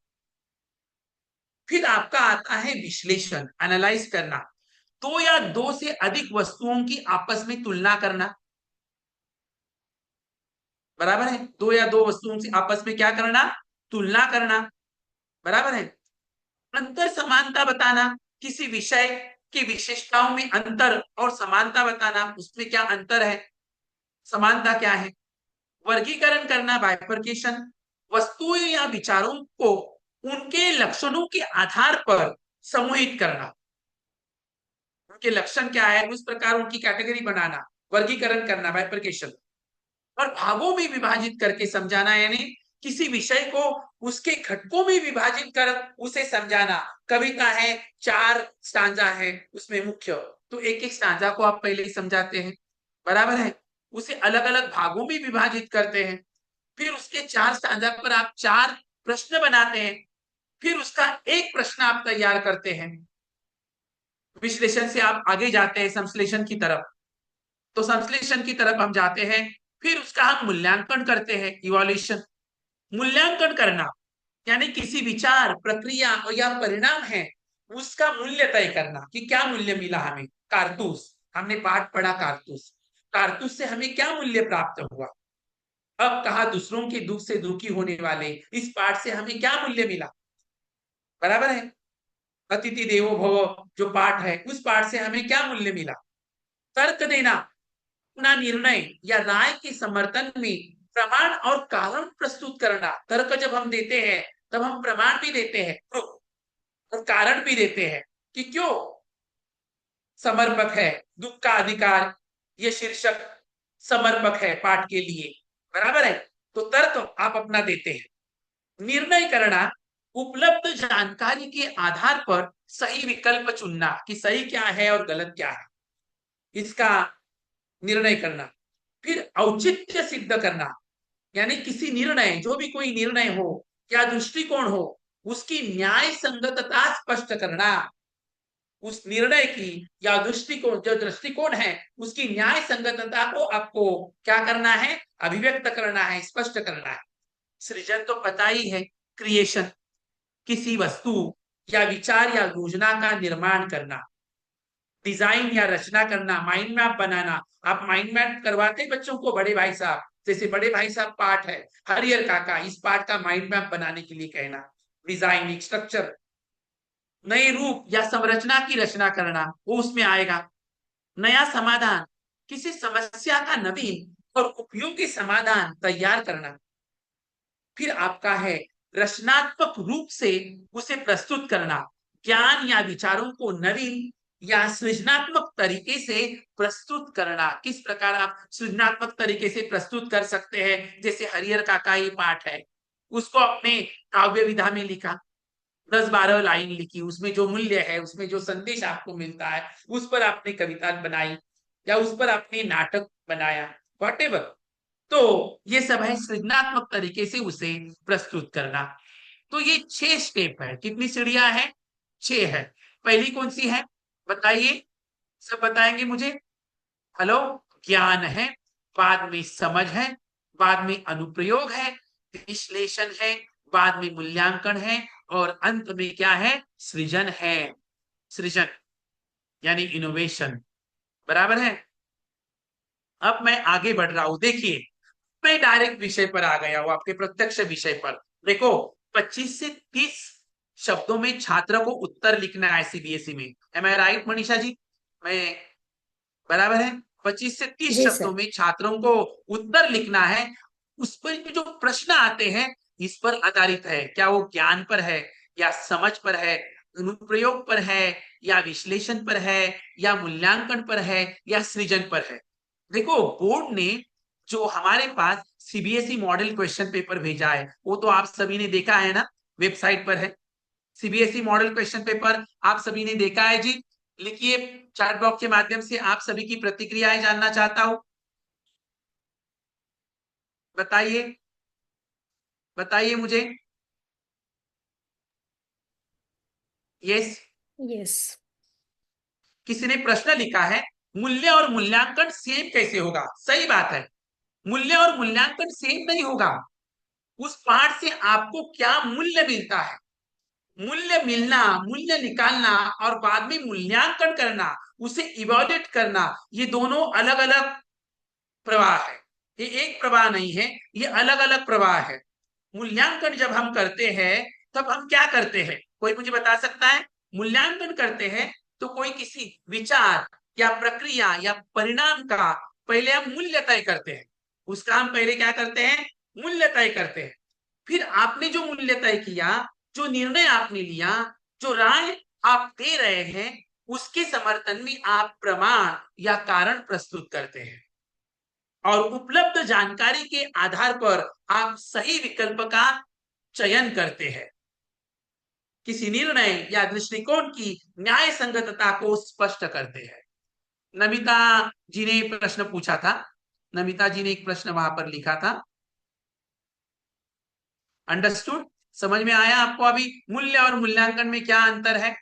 फिर आपका आता है विश्लेषण, एनालाइज करना, दो या दो से अधिक वस्तुओं की आपस में तुलना करना। बराबर है? दो या दो वस्तुओं से आपस में क्या करना? तुलना करना। बराबर है? अंतर समानता बताना, किसी विषय की विशेषताओं में अंतर और समानता बताना, उसमें क्या अंतर है, समानता क्या है। वर्गीकरण करना, बाइफरकेशन, वस्तुओं या विचारों को उनके लक्षणों के आधार पर समूहित करना। उनके लक्षण क्या है, उस प्रकार उनकी कैटेगरी बनाना, वर्गीकरण करना, बाइफरकेशन। और भागों में विभाजित करके समझाना, यानी किसी विषय को उसके घटकों में विभाजित कर उसे समझाना। कविता है, 4 स्टांजा है उसमें मुख्य, तो एक एक स्टांजा को आप पहले ही समझाते हैं। बराबर है? उसे अलग अलग भागों में विभाजित करते हैं। फिर उसके 4 स्टांजा पर आप 4 प्रश्न बनाते हैं। फिर उसका एक प्रश्न आप तैयार करते हैं। विश्लेषण से आप आगे जाते हैं संश्लेषण की तरफ, तो संश्लेषण की तरफ हम जाते हैं। फिर उसका हम मूल्यांकन करते हैं, इवोल्यूशन। मूल्यांकन करना यानी किसी विचार, प्रक्रिया या परिणाम है उसका मूल्य तय करना कि क्या मूल्य मिला हमें। कारतूस, हमने पाठ पढ़ा कारतूस, कारतूस से हमें क्या मूल्य प्राप्त हुआ। अब कहा दूसरों के दुख से दुखी होने वाले, इस पाठ से हमें क्या मूल्य मिला। बराबर है? अतिथि देवो भव जो पाठ है, उस पाठ से हमें क्या मूल्य मिला। तर्क देना, अपना निर्णय या राय के समर्थन में प्रमाण और कारण प्रस्तुत करना। तर्क जब हम देते हैं तब हम प्रमाण भी देते हैं और कारण भी देते हैं कि क्यों समर्पक है। दुख का अधिकार, ये शीर्षक समर्पक है पाठ के लिए। बराबर है? तो तर्क आप अपना देते हैं। निर्णय करना, उपलब्ध जानकारी के आधार पर सही विकल्प चुनना कि सही क्या है और गलत क्या है, इसका निर्णय करना। फिर औचित्य सिद्ध करना, यानी किसी निर्णय, जो भी कोई निर्णय हो या दृष्टिकोण हो, उसकी न्याय संगतता स्पष्ट करना। उस निर्णय की या दृष्टिकोण, जो दृष्टिकोण है उसकी न्याय संगतता को आपको क्या करना है, अभिव्यक्त करना है, स्पष्ट करना है। सृजन तो पता ही है, क्रिएशन, किसी वस्तु या विचार या योजना का निर्माण करना। डिजाइन या रचना करना, माइंड मैप बनाना। आप माइंड मैप करवाते बच्चों को, बड़े भाई साहब, जैसे बड़े भाई साहब पाठ है, हरियर काका, इस पाठ का माइंड मैप बनाने के लिए कहना। डिजाइन, स्ट्रक्चर, नए रूप या संरचना की रचना करना, वो उसमें आएगा। नया समाधान, किसी समस्या का नवीन और उपयोगी समाधान तैयार करना। फिर आपका है रचनात्मक रूप से उसे प्रस्तुत करना, ज्ञान या विचारों को नवीन या सृजनात्मक तरीके से प्रस्तुत करना। किस प्रकार आप सृजनात्मक तरीके से प्रस्तुत कर सकते हैं, जैसे हरिहर काका ये पाठ है, उसको अपने काव्य विधा में लिखा, 10-12 लाइन लिखी, उसमें जो मूल्य है, उसमें जो संदेश आपको मिलता है, उस पर आपने कविता बनाई या उस पर आपने नाटक बनाया, व्हाटएवर। तो ये सब है सृजनात्मक तरीके से उसे प्रस्तुत करना। तो ये 6 स्टेप है। कितनी सीढ़ियां हैं? 6 है। पहली कौन सी है बताइए, सब बताएंगे मुझे। हेलो, ज्ञान है, बाद में समझ है, बाद में अनुप्रयोग है, विश्लेषण है, बाद में मूल्यांकन है, और अंत में क्या है? सृजन है। सृजन यानी इनोवेशन। बराबर है। अब मैं आगे बढ़ रहा हूं। देखिए, मैं डायरेक्ट विषय पर आ गया हूं, आपके प्रत्यक्ष विषय पर। देखो, 25 से 30 शब्दों में छात्र को उत्तर लिखना है सीबीएसई में। एम आई राइट मनीषा जी? मैं बराबर है? 25 से 30 जी शब्दों सर। में छात्रों को उत्तर लिखना है। उस पर जो प्रश्न आते हैं इस पर आधारित है, क्या वो ज्ञान पर है, या समझ पर है, अनुप्रयोग पर है, या विश्लेषण पर है, या मूल्यांकन पर है, या सृजन पर है। देखो, बोर्ड ने जो हमारे पास सीबीएसई मॉडल क्वेश्चन पेपर भेजा है वो तो आप सभी ने देखा है ना, वेबसाइट पर है। सीबीएसई मॉडल क्वेश्चन पेपर आप सभी ने देखा है जी। लिखिए, चैट बॉक्स के माध्यम से आप सभी की प्रतिक्रियाएं जानना चाहता हूं। बताइए, बताइए मुझे। यस। यस। किसी ने प्रश्न लिखा है, मूल्य और मूल्यांकन सेम कैसे होगा? सही बात है, मूल्य और मूल्यांकन सेम नहीं होगा। उस पाठ से आपको क्या मूल्य मिलता है, मूल्य मिलना, मूल्य निकालना और बाद में मूल्यांकन करना, उसे इवैल्यूएट करना, ये दोनों अलग अलग प्रवाह है। ये एक प्रवाह नहीं है, ये अलग अलग प्रवाह है। मूल्यांकन जब हम करते हैं तब हम क्या करते हैं, कोई मुझे बता सकता है? मूल्यांकन करते हैं तो कोई किसी विचार या प्रक्रिया या परिणाम का पहले हम मूल्य तय करते हैं। उसका हम पहले क्या करते हैं? मूल्य तय करते हैं। फिर आपने जो मूल्य तय किया, जो निर्णय आपने लिया, जो राय आप दे रहे हैं, उसके समर्थन में आप प्रमाण या कारण प्रस्तुत करते हैं, और उपलब्ध जानकारी के आधार पर आप सही विकल्प का चयन करते हैं। किसी निर्णय या दृष्टिकोण की न्याय संगतता को स्पष्ट करते हैं। नमिता जी ने प्रश्न पूछा था, नमिता जी ने एक प्रश्न वहां पर लिखा था। अंडरस्टूड? समझ में आया आपको अभी मूल्य और मूल्यांकन में क्या अंतर है?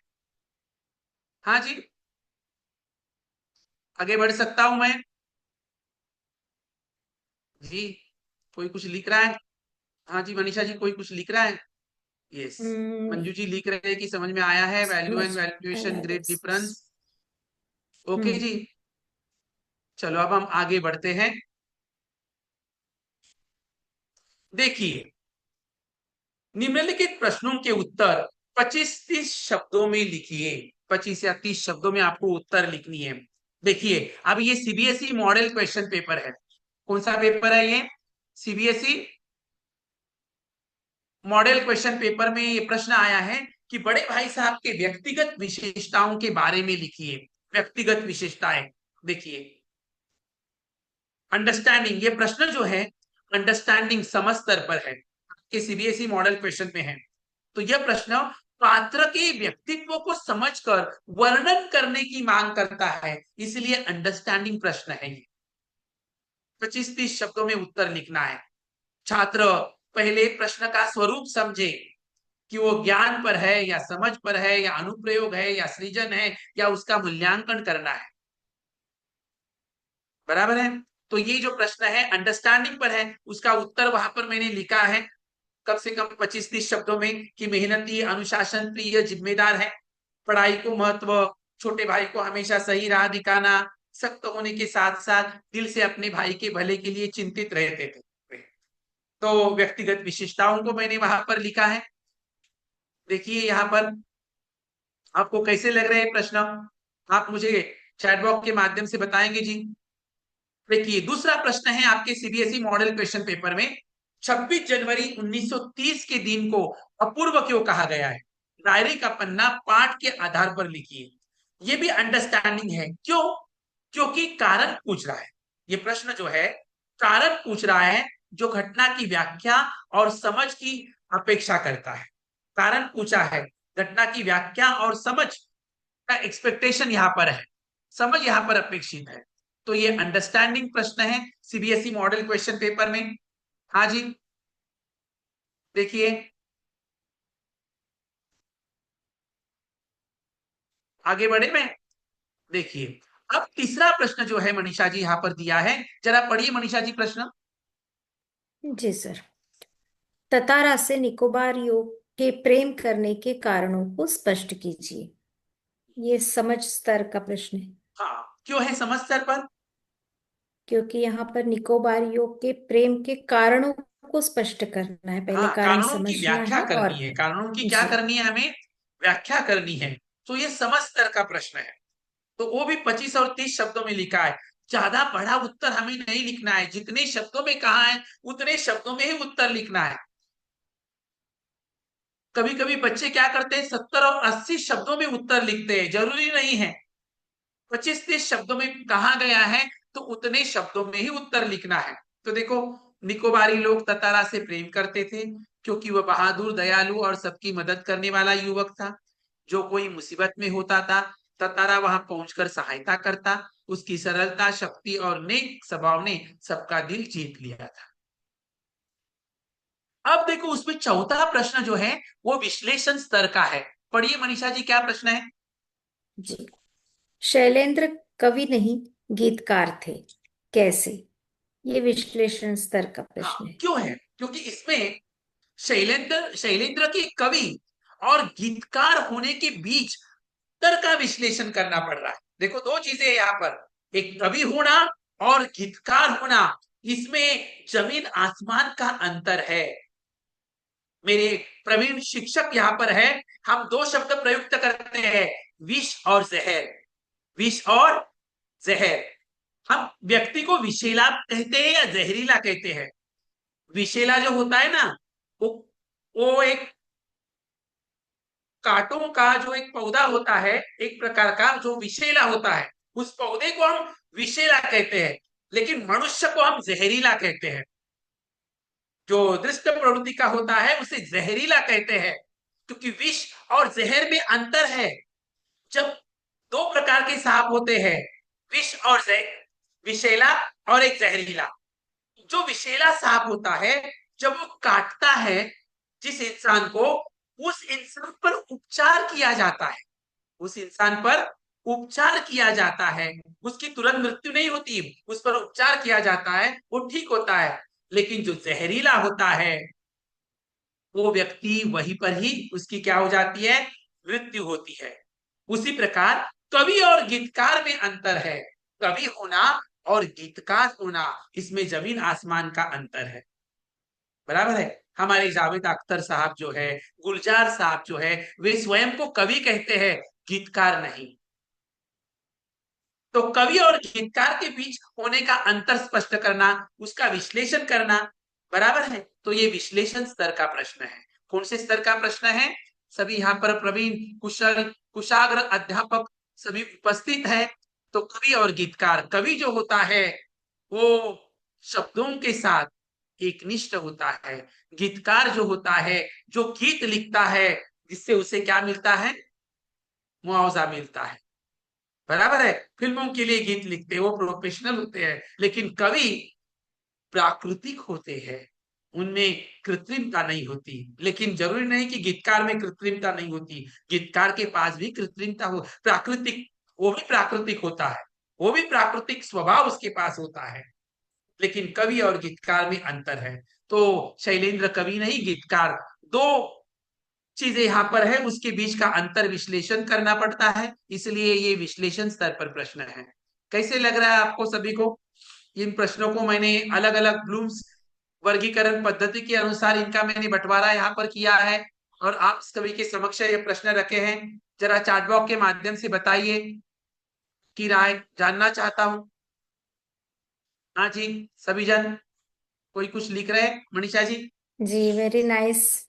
हाँ जी, आगे बढ़ सकता हूं मैं जी? कोई कुछ लिख रहा है? हाँ जी मनीषा जी, कोई कुछ लिख रहा है? यस, मंजू जी लिख रहे हैं कि समझ में आया है, वैल्यू समझ एंड वैल्यूएशन, आया ग्रेट बस। डिफरेंस। ओके जी, चलो अब हम आगे बढ़ते हैं। देखिए, निम्नलिखित प्रश्नों के उत्तर 25-30 शब्दों में लिखिए। 25 या 30 शब्दों में आपको उत्तर लिखनी है। देखिए, अब ये सीबीएसई मॉडल क्वेश्चन पेपर है। कौन सा पेपर है ये? सीबीएसई मॉडल क्वेश्चन पेपर में ये प्रश्न आया है कि बड़े भाई साहब के व्यक्तिगत विशेषताओं के बारे में लिखिए। व्यक्तिगत विशेषताएं। देखिए, अंडरस्टैंडिंग, ये प्रश्न जो है अंडरस्टैंडिंग समझ स्तर पर है, कि सीबीएसई मॉडल क्वेश्चन में है। तो यह प्रश्न पात्र के व्यक्तित्व को समझकर वर्णन करने की मांग करता है, इसलिए अंडरस्टैंडिंग प्रश्न है ये। 25-30 शब्दों में उत्तर लिखना है। छात्र पहले प्रश्न का स्वरूप समझे कि वो ज्ञान पर है, या समझ पर है, या अनुप्रयोग है, या सृजन है, या उसका मूल्यांकन करना है। बराबर है? तो ये जो प्रश्न है अंडरस्टैंडिंग पर है, उसका उत्तर वहां पर मैंने लिखा है कम से कम 25-30 शब्दों में कि मेहनती, अनुशासन प्रिय, जिम्मेदार है, पढ़ाई को महत्व, छोटे भाई को हमेशा सही राह दिखाना, सख्त होने के साथ साथ दिल से अपने भाई के भले के लिए चिंतित रहते थे। तो व्यक्तिगत विशेषताओं को मैंने वहां पर लिखा है। देखिए यहाँ पर आपको कैसे लग रहे हैं प्रश्न, आप मुझे चैट बॉक्स के माध्यम से बताएंगे जी। देखिए, दूसरा प्रश्न है आपके सीबीएसई मॉडल क्वेश्चन पेपर में, 26 जनवरी 1930 के दिन को अपूर्व क्यों कहा गया है? डायरी का पन्ना पाठ के आधार पर लिखिए। ये भी अंडरस्टैंडिंग है। क्यों? क्योंकि कारण पूछ रहा है। ये प्रश्न जो है कारण पूछ रहा है, जो घटना की व्याख्या और समझ की अपेक्षा करता है। कारण पूछा है, घटना की व्याख्या और समझ का एक्सपेक्टेशन यहां पर है, समझ यहां पर अपेक्षित है। तो ये अंडरस्टैंडिंग प्रश्न है सीबीएसई मॉडल क्वेश्चन पेपर में। हाँ जी, देखिए आगे बढ़े मैं। देखिए अब तीसरा प्रश्न जो है मनीषा जी यहाँ पर दिया है, जरा पढ़िए मनीषा जी प्रश्न। जी सर। ततारा से निकोबारियों के प्रेम करने के कारणों को स्पष्ट कीजिए। ये समझ स्तर का प्रश्न है, हाँ, क्यों है समझ स्तर पर? क्योंकि यहाँ पर निकोबारियों के प्रेम के कारणों को स्पष्ट करना है। पहले हाँ, कारण कारणों की समझना व्याख्या है और करनी है, कारणों की क्या जी करनी है, हमें व्याख्या करनी है। तो ये समझ स्तर का प्रश्न है, तो वो भी 25 और 30 शब्दों में लिखा है। ज्यादा बड़ा उत्तर हमें नहीं लिखना है, जितने शब्दों में कहा है उतने शब्दों में ही उत्तर लिखना है। कभी कभी बच्चे क्या करते हैं, 70 और 80 शब्दों में उत्तर लिखते हैं, जरूरी नहीं है। 25-30 शब्दों में कहा गया है तो उतने शब्दों में ही उत्तर लिखना है। तो देखो, निकोबारी लोग ततारा से प्रेम करते थे क्योंकि वह बहादुर, दयालु और सबकी मदद करने वाला युवक था। जो कोई मुसीबत में होता था, ततारा वहां पहुंचकर सहायता करता। उसकी सरलता, शक्ति और नेक स्वभाव ने सबका दिल जीत लिया था। अब देखो उसमें चौथा प्रश्न जो है वो विश्लेषण स्तर का है। पढ़िए मनीषा जी, क्या प्रश्न है? जी। शैलेंद्र कवि नहीं गीतकार थे, कैसे? ये विश्लेषण स्तर का प्रश्न हाँ, है। क्यों है? क्योंकि इसमें शैलेंद्र के कवि और गीतकार होने के बीच स्तर का विश्लेषण करना पड़ रहा है। देखो दो चीजें यहाँ पर, एक कवि होना और गीतकार होना, इसमें जमीन आसमान का अंतर है। मेरे प्रवीण शिक्षक यहाँ पर है, हम दो शब्द प्रयुक्त करते हैं, विष और जहर। विष और जहर। हम व्यक्ति को विषैला कहते हैं या जहरीला कहते हैं? विषैला जो होता है ना, वो एक कांटों का जो एक पौधा होता है, एक प्रकार का जो विषैला होता है, उस पौधे को हम विषैला कहते हैं। लेकिन मनुष्य को हम जहरीला कहते हैं। जो दृष्ट प्रवृत्ति का होता है उसे जहरीला कहते हैं, क्योंकि विष और जहर में अंतर है। जब दो प्रकार के सांप होते हैं, विष और विषैला और एक जहरीला। जो विषैला सांप होता है, जब वो काटता है जिस इंसान को, उस इंसान पर उपचार किया जाता है। उस इंसान पर उपचार किया जाता है, उसकी तुरंत मृत्यु नहीं होती, उस पर उपचार किया जाता है, वो ठीक होता है। लेकिन जो जहरीला होता है, वो व्यक्ति वहीं पर ही उसकी क्या हो जाती है, मृत्यु होती है। उसी प्रकार कवि और गीतकार में अंतर है। कवि होना और गीतकार होना, इसमें जमीन आसमान का अंतर है। बराबर है। हमारे जावेद अख्तर साहब जो है, गुलजार साहब जो है, वे स्वयं को कवि कहते हैं, गीतकार नहीं। तो कवि और गीतकार के बीच होने का अंतर स्पष्ट करना, उसका विश्लेषण करना, बराबर है। तो ये विश्लेषण स्तर का प्रश्न है। कौन से स्तर का प्रश्न है? सभी यहाँ पर प्रवीण, कुशल, कुशाग्र अध्यापक सभी उपस्थित है। तो कवि और गीतकार, कवि जो होता है वो शब्दों के साथ एकनिष्ठ होता है। गीतकार जो होता है, जो गीत लिखता है, जिससे उसे क्या मिलता है, मुआवजा मिलता है। बराबर है। फिल्मों के लिए गीत लिखते हैं, वो प्रोफेशनल होते हैं। लेकिन कवि प्राकृतिक होते हैं, उनमें कृत्रिमता नहीं होती। लेकिन जरूरी नहीं कि गीतकार में कृत्रिमता नहीं होती, गीतकार के पास भी कृत्रिमता हो, प्राकृतिक, वो भी प्राकृतिक होता है, वो भी प्राकृतिक स्वभाव उसके पास होता है। लेकिन कवि और गीतकार में अंतर है। तो शैलेंद्र कवि नहीं गीतकार, दो चीजें यहाँ पर है, उसके बीच का अंतर विश्लेषण करना पड़ता है। इसलिए ये विश्लेषण स्तर पर प्रश्न है। कैसे लग रहा है आपको सभी को? इन प्रश्नों को मैंने अलग अलग ब्लूम्स वर्गीकरण पद्धति के अनुसार इनका मैंने बंटवारा यहाँ पर किया है, और आप सभी के समक्ष ये प्रश्न रखे हैं। जरा चैट बॉक्स के माध्यम से बताइए की राय जानना चाहता हूं। हाँ जी, सभी जन कोई कुछ लिख रहे हैं? मनीषा जी? जी, very nice,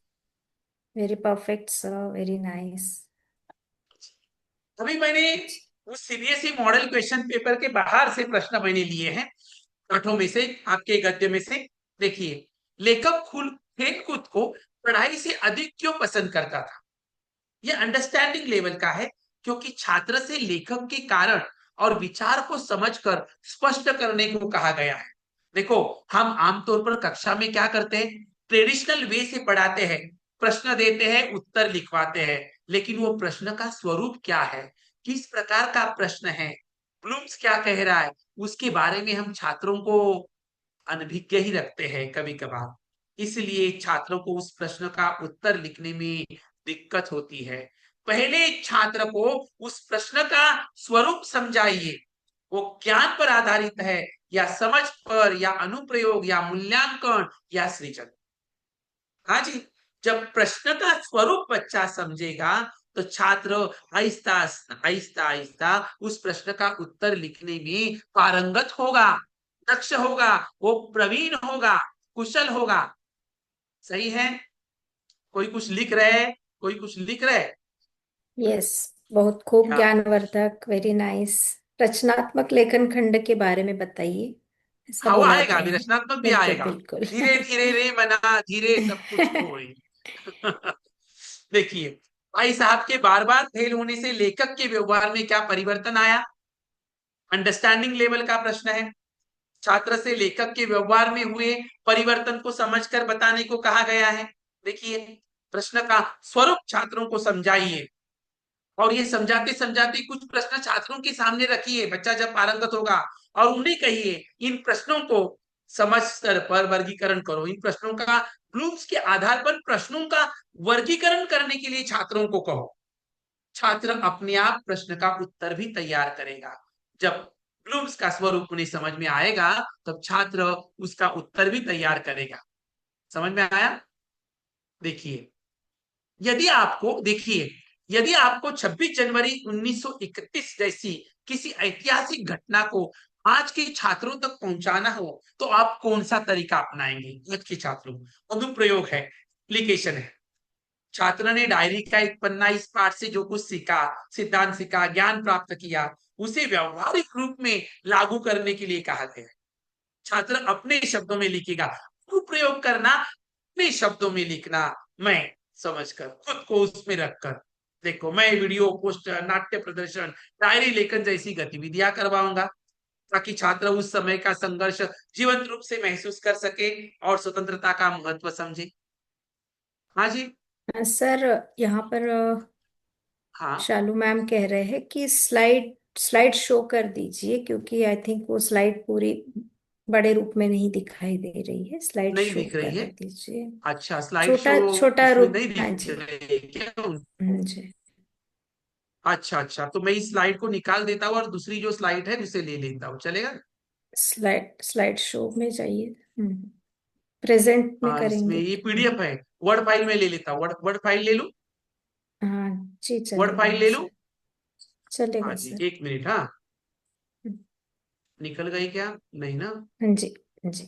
very perfect sir, very nice. अभी मैंने उस सीबीएसई मॉडल क्वेश्चन पेपर के बाहर से प्रश्न मैंने लिए हैं, पाठों में से, आपके गद्य में से। देखिए, लेखक खेलकूद को पढ़ाई से अधिक क्यों पसंद करता था? यह अंडरस्टैंडिंग लेवल का है, क्योंकि छात्र से लेखक के कारण और विचार को समझकर स्पष्ट करने को कहा गया है। देखो, हम आमतौर पर कक्षा में क्या करते हैं, ट्रेडिशनल वे से पढ़ाते हैं, प्रश्न देते हैं, उत्तर लिखवाते हैं, लेकिन वो प्रश्न का स्वरूप क्या है, किस प्रकार का प्रश्न है, ब्लूम्स क्या कह रहा है, उसके बारे में हम छात्रों को अनभिज्ञ ही रखते हैं कभी कभार। इसलिए छात्रों को उस प्रश्न का उत्तर लिखने में दिक्कत होती है। पहले छात्र को उस प्रश्न का स्वरूप समझाइए, वो ज्ञान पर आधारित है या समझ पर या अनुप्रयोग या मूल्यांकन या सृजन। हाँ जी, जब प्रश्न का स्वरूप बच्चा समझेगा तो छात्र आहिस्ता आहिस्ता आहिस्ता उस प्रश्न का उत्तर लिखने में पारंगत होगा, दक्ष होगा, वो प्रवीण होगा, कुशल होगा। सही है? कोई कुछ लिख रहे है, कोई कुछ लिख रहे है? यस, बहुत खूब क्या? ज्ञानवर्धक, वेरी नाइस। रचनात्मक लेखन खंड के बारे में बताइए, ऐसा हाँ, वो बोला आएगा, गया अभी है। रचनात्मक भी बिल्कुल आएगा। बिल्कुल। धीरे धीरे रे मना, धीरे सब कुछ होए। देखिए, भाई साहब के बार बार फेल होने से लेखक के व्यवहार में क्या परिवर्तन आया? अंडरस्टैंडिंग लेवल का प्रश्न है। छात्र से लेखक के व्यवहार में हुए परिवर्तन को समझकर बताने को कहा गया है। देखिए, प्रश्न का स्वरूप छात्रों को समझाइए, और ये समझाते समझाते कुछ प्रश्न छात्रों के सामने रखिए, बच्चा जब पारंगत होगा, और उन्हें कहिए इन प्रश्नों को समझ स्तर पर वर्गीकरण करो। इन प्रश्नों का ब्लूम्स के आधार पर प्रश्नों का वर्गीकरण करने के लिए छात्रों को कहो। छात्र अपने आप प्रश्न का उत्तर भी तैयार करेगा। जब ब्लूम्स का स्वरूप उन्हें समझ में आएगा, तब छात्र उसका उत्तर भी तैयार करेगा। समझ में आया? देखिए, यदि आपको 26 जनवरी 1931 जैसी किसी ऐतिहासिक घटना को आज के छात्रों तक पहुंचाना हो, तो आप कौन सा तरीका अपनाएंगे? आज के छात्रों, अनुप्रयोग है, एप्लीकेशन है। छात्र ने डायरी का एक पन्ना इस पाठ से जो कुछ सीखा, सिद्धांत सीखा, ज्ञान प्राप्त किया, उसे व्यवहारिक रूप में लागू करने के लिए कहा गया है। छात्र अपने शब्दों में लिखेगा। प्रयोग करना, अपने शब्दों में लिखना, मैं समझकर, खुद को उसमें रखकर। देखो, मैं वीडियो, पोस्टर, नाट्य प्रदर्शन, डायरी लेखन जैसी गतिविधियां करवाऊंगा, ताकि छात्र उस समय का संघर्ष जीवंत रूप से महसूस कर सके और स्वतंत्रता का महत्व समझे। हाँ जी। सर, यहाँ पर हाँ, शालू मैम कह रहे हैं कि स्लाइड स्लाइड शो कर दीजिए, क्योंकि आई थिंक वो स्लाइड पूरी बड़े रूप में नहीं दिखाई दे रही है। स्लाइड नहीं शो दिख रही कर है? दीजिए। अच्छा, स्लाइड शो छोटा छोटा उसमें रूप, नहीं हाँ दिख जी। रही है क्या उनको? जी। अच्छा अच्छा, तो मैं इस स्लाइड को निकाल देता हूँ और दूसरी जो स्लाइड है उसे ले लेता हूँ, चलेगा? स्लाइड शो में जाइए। प्रेजेंट में हाँ, इसमें करेंगे। ये पीडीएफ है, वर्ड फाइल में ले लेता हूँ। वर्ड फाइल ले लूँ? हाँ जी, वर्ड फाइल चलेगा ले लूँ? सर। चलेगा हाँ जी, सर। 1 मिनट। हाँ, निकल गई क्या? नहीं ना? हाँ जी। हाँ जी।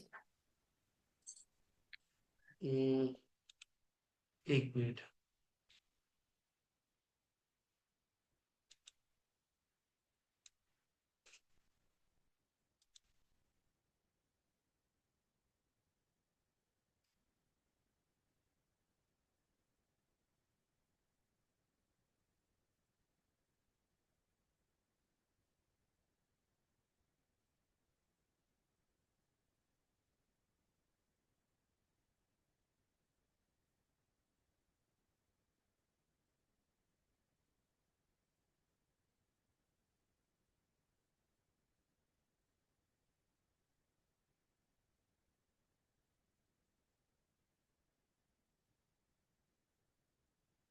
1 मिनट।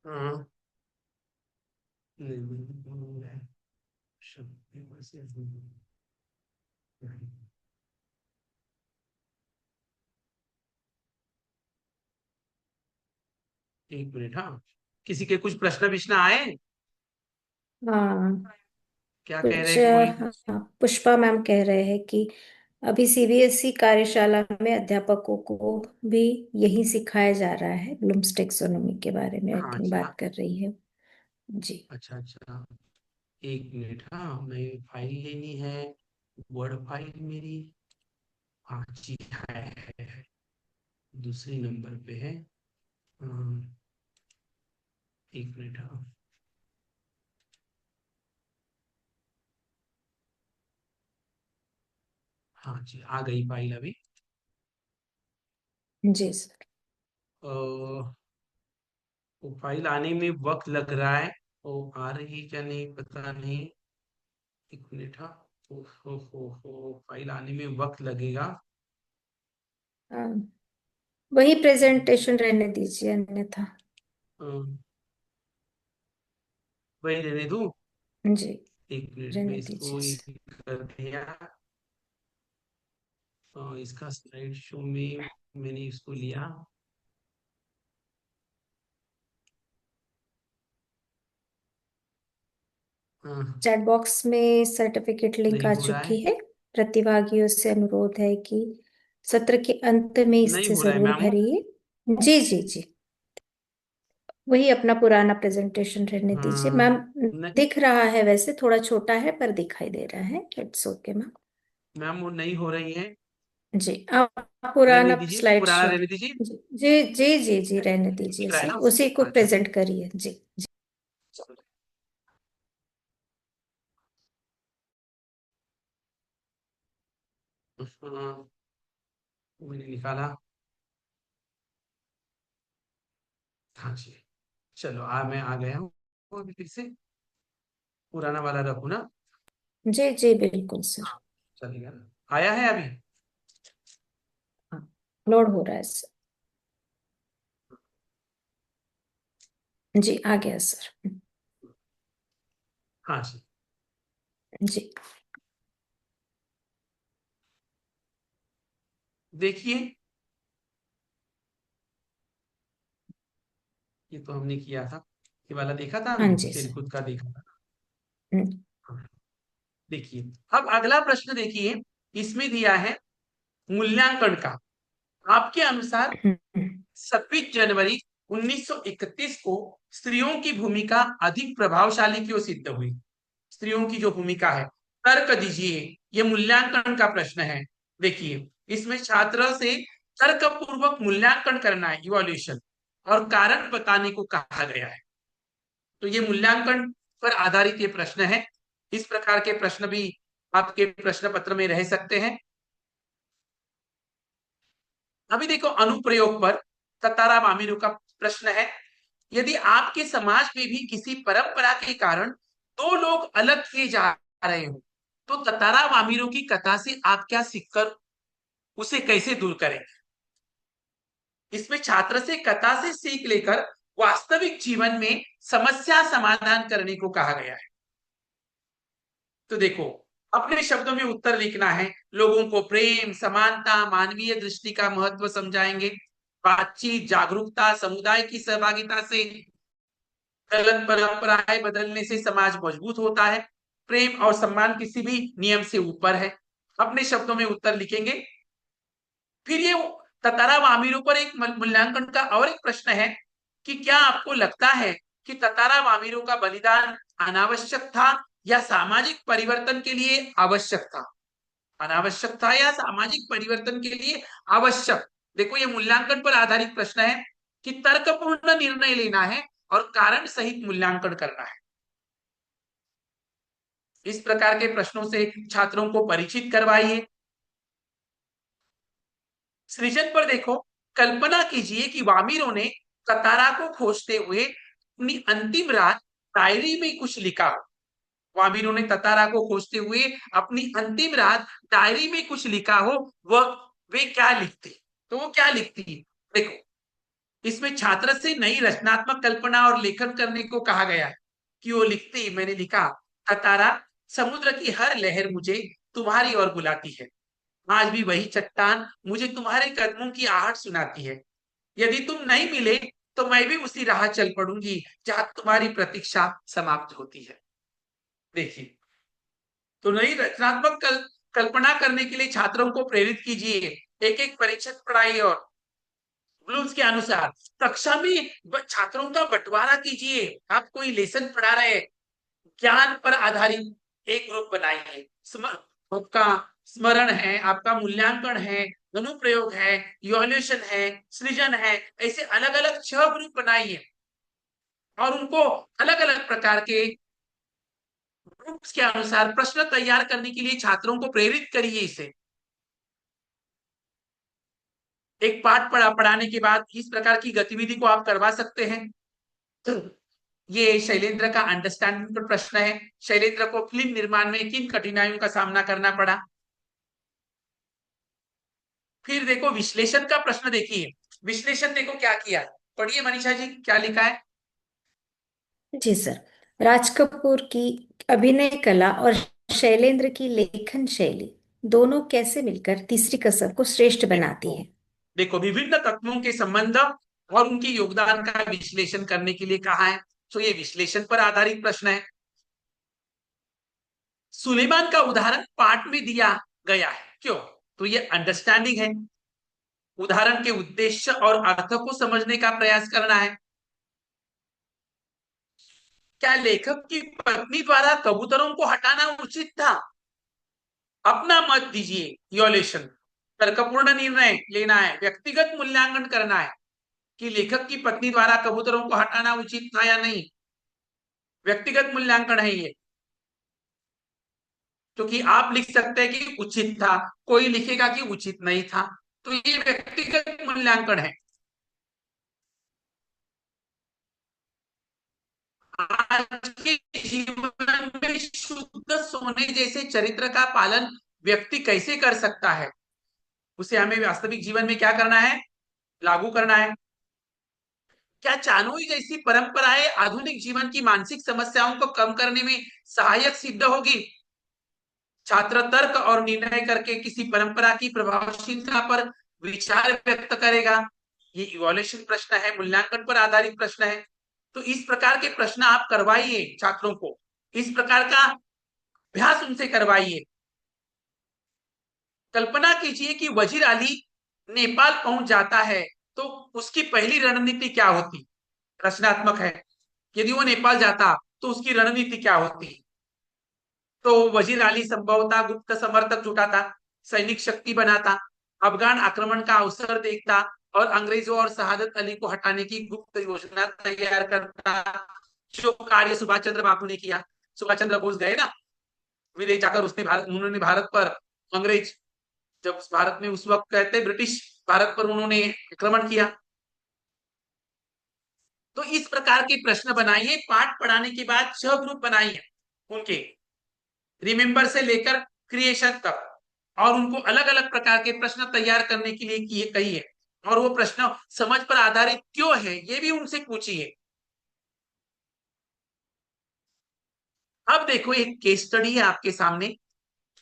हाँ, एक मिनट। हाँ, किसी के कुछ प्रश्न विश्न आए? हाँ, क्या कह रहे कुछ हैं कोई? हाँ, पुष्पा मैम कह रहे हैं कि अभी सीबीएसई कार्यशाला में अध्यापकों को भी यही सिखाया जा रहा है। ब्लूम्स टेक्सोनोमी के बारे में आई हाँ थिंक जी, हाँ। बात कर रही है। जी। अच्छा अच्छा, 1 मिनट। हाँ, मैं फाइल लेनी है, वर्ड फाइल मेरी। हाँ जी, है। दूसरे नंबर पे है। 1 मिनट। हाँ, हाँ जी, आ गई फाइल अभी। जी सर। वो फाइल आने में वक्त लग रहा है, वो आ रही क्या नहीं पता नहीं। एक मिनट। हाँ, फाइल आने में वक्त लगेगा। हाँ, वही प्रेजेंटेशन रहने दीजिए अन्यथा। अम, वही रहने दूं। जी, एक मिनट में रहने इसको दीजिए ये सर। कर दिया। इसका स्लाइड शो में मैंने इसको लिया। हाँ, चैट बॉक्स में सर्टिफिकेट लिंक नहीं आ हो रहा चुकी है। है। प्रतिभागियों से अनुरोध है कि सत्र के अंत में नहीं इसे हो रहा है जरूर मैम। भरिए। जी जी जी, वही अपना पुराना प्रेजेंटेशन रहने दीजिए हाँ, मैम। नहीं दिख रहा है, वैसे थोड़ा छोटा है पर दिखाई दे रहा है। It's okay ma'am. मैम, वो नहीं हो रही है। जी, आप रहने पुराना दीजिए, स्लाइड पुराना शो। रहने दीजिए। जी जी जी जी जी, रहने दीजिए दिख रहा है सर, ना। उसी को अच्छा, प्रेजेंट करिए। जी जी। चलो। हाँ, मैंने निकाला। हाँ जी, चलो मैं आ गया हूँ। वो अभी फिर से पुराना वाला रखू ना। जी जी बिल्कुल सर। चलेगा ना, आया है अभी। हाँ, लोड हो रहा है सर। जी, आ गया सर। हाँ जी, जी देखिए, ये तो हमने किया था। ये वाला देखा था हाँ हमने, जी खेल सर। कूद का देखा था। हम्म, हाँ, देखिए, अब अगला प्रश्न देखिए। इसमें दिया है मूल्यांकन का। आपके अनुसार हम्म, 26 जनवरी 1931 को स्त्रियों की भूमिका अधिक प्रभावशाली क्यों सिद्ध हुई? स्त्रियों की जो भूमिका है, तर्क दीजिए। ये मूल्यांकन का प्रश्न है। देखिए, इसमें छात्र से तर्क पूर्वक मूल्यांकन करना है, इवोल्यूशन, और कारण बताने को कहा गया है। तो ये मूल्यांकन पर आधारित ये प्रश्न है। इस प्रकार के प्रश्न भी आपके प्रश्न पत्र में रह सकते हैं। अभी देखो, अनुप्रयोग पर ततारा मामिरों का प्रश्न है। यदि आपके समाज में भी किसी परंपरा के कारण दो लोग अलग किए जा रहे हो, तो ततारा मामिरों की कथा से आप क्या सीखकर उसे कैसे दूर करेंगे? इसमें छात्र से कथा से सीख लेकर वास्तविक जीवन में समस्या समाधान करने को कहा गया है। तो देखो, अपने शब्दों में उत्तर लिखना है। लोगों को प्रेम, समानता, मानवीय दृष्टि का महत्व समझाएंगे। बातचीत, जागरूकता, समुदाय की सहभागिता से गलत परंपराएं बदलने से समाज मजबूत होता है। प्रेम और सम्मान किसी भी नियम से ऊपर है। अपने शब्दों में उत्तर लिखेंगे। फिर ये ततारा वामिरों पर एक मूल्यांकन का और एक प्रश्न है कि क्या आपको लगता है कि ततारा वामिरों का बलिदान अनावश्यक था या सामाजिक परिवर्तन के लिए आवश्यक था? अनावश्यक था या सामाजिक परिवर्तन के लिए आवश्यक? देखो, ये मूल्यांकन पर आधारित प्रश्न है कि तर्कपूर्ण निर्णय लेना है और कारण सहित मूल्यांकन करना है। इस प्रकार के प्रश्नों से छात्रों को परिचित करवाइए। सृजन पर देखो, कल्पना कीजिए कि वामिरों ने कतारा को खोजते हुए अपनी अंतिम रात डायरी में कुछ लिखा हो। वामिरों ने ततारा को खोजते हुए अपनी अंतिम रात डायरी में कुछ लिखा हो। वह वे क्या लिखती? तो वो क्या लिखती? देखो, इसमें छात्र से नई रचनात्मक कल्पना और लेखन करने को कहा गया है। कि वो लिखती, मैंने लिखा, ततारा, समुद्र की हर लहर मुझे तुम्हारी ओर बुलाती है। आज भी वही चट्टान मुझे तुम्हारे कदमों की आहट सुनाती है। यदि तुम नहीं मिले तो मैं भी उसी राह चल पड़ूंगी जहां तुम्हारी प्रतीक्षा समाप्त होती है। देखिए, तो नई रचनात्मक कल्पना करने के लिए छात्रों को प्रेरित कीजिए। एक एक परीक्षण पढ़ाई और ब्लूम्स के अनुसार कक्षा में छात्रों का बंटवारा कीजिए। आप कोई लेसन पढ़ा रहे, ज्ञान पर आधारित एक ग्रुप बनाइए। आपका स्मरण है, आपका मूल्यांकन है, अनुप्रयोग है, इवोल्यूशन है, सृजन है, ऐसे अलग अलग 6 ग्रुप बनाइए और उनको अलग अलग प्रकार के ग्रुप्स के अनुसार प्रश्न तैयार करने के लिए छात्रों को प्रेरित करिए। इसे एक पाठ पढ़ाने के बाद इस प्रकार की गतिविधि को आप करवा सकते हैं। ये शैलेंद्र का अंडरस्टैंडिंग पर प्रश्न है। शैलेंद्र को फिल्म निर्माण में किन कठिनाइयों का सामना करना पड़ा। फिर देखो विश्लेषण का प्रश्न, देखिए विश्लेषण देखो क्या किया है। पढ़िए मनीषा जी क्या लिखा है। जी सर। राज कपूर की अभिनय कला और शैलेंद्र की लेखन शैली दोनों कैसे मिलकर तीसरी कसर को श्रेष्ठ बनाती है। देखो विभिन्न तत्वों के संबंध और उनके योगदान का विश्लेषण करने के लिए कहा है। तो ये विश्लेषण पर आधारित प्रश्न है। सुलेमान का उदाहरण पाठ में दिया गया है, क्यों? तो ये अंडरस्टैंडिंग है। उदाहरण के उद्देश्य और अर्थ को समझने का प्रयास करना है। क्या लेखक की पत्नी द्वारा कबूतरों को हटाना उचित था? अपना मत दीजिए। इवैल्यूएशन तर्कपूर्ण निर्णय लेना है, व्यक्तिगत मूल्यांकन करना है कि लेखक की पत्नी द्वारा कबूतरों को हटाना उचित था या नहीं। व्यक्तिगत मूल्यांकन है ये, क्योंकि आप लिख सकते हैं कि उचित था, कोई लिखेगा कि उचित नहीं था। तो ये व्यक्तिगत मूल्यांकन है। आज के जीवन में शुद्ध सोने जैसे चरित्र का पालन व्यक्ति कैसे कर सकता है, उसे हमें वास्तविक जीवन में क्या करना है, लागू करना है। क्या चानोई जैसी परंपराएं आधुनिक जीवन की मानसिक समस्याओं को कम करने में सहायक सिद्ध होगी? छात्र तर्क और निर्णय करके किसी परंपरा की प्रभावशीलता पर विचार व्यक्त करेगा। ये इवैल्यूएशन प्रश्न है, मूल्यांकन पर आधारित प्रश्न है। तो इस प्रकार के प्रश्न आप करवाइए छात्रों को, इस प्रकार का अभ्यास उनसे करवाइए। कल्पना कीजिए कि वजीर अली नेपाल पहुंच जाता है, तो उसकी पहली रणनीति क्या होती? रचनात्मक है। यदि वो नेपाल जाता तो उसकी रणनीति क्या होती? तो वजीर अली संभवतः गुप्त समर्थक जुटाता, सैनिक शक्ति बनाता, अफगान आक्रमण का अवसर देखता और अंग्रेजों और शहादत अली को हटाने की गुप्त योजना तैयार करता, जो कार्य सुभाष चंद्र बाबू ने किया। सुभाष चंद्र बोस गए ना विदेश जाकर, उन्होंने भारत पर, अंग्रेज जब भारत में उस वक्त कहते ब्रिटिश भारत पर उन्होंने आक्रमण किया। तो इस प्रकार के प्रश्न बनाइए। पाठ पढ़ाने के बाद 6 ग्रुप बनाइए उनके, रिमेंबर से लेकर क्रिएशन तक, और उनको अलग अलग प्रकार के प्रश्न तैयार करने के लिए कहिए। और वो प्रश्न समझ पर आधारित क्यों है ये भी उनसे पूछिए। अब देखो एक केस स्टडी है आपके सामने।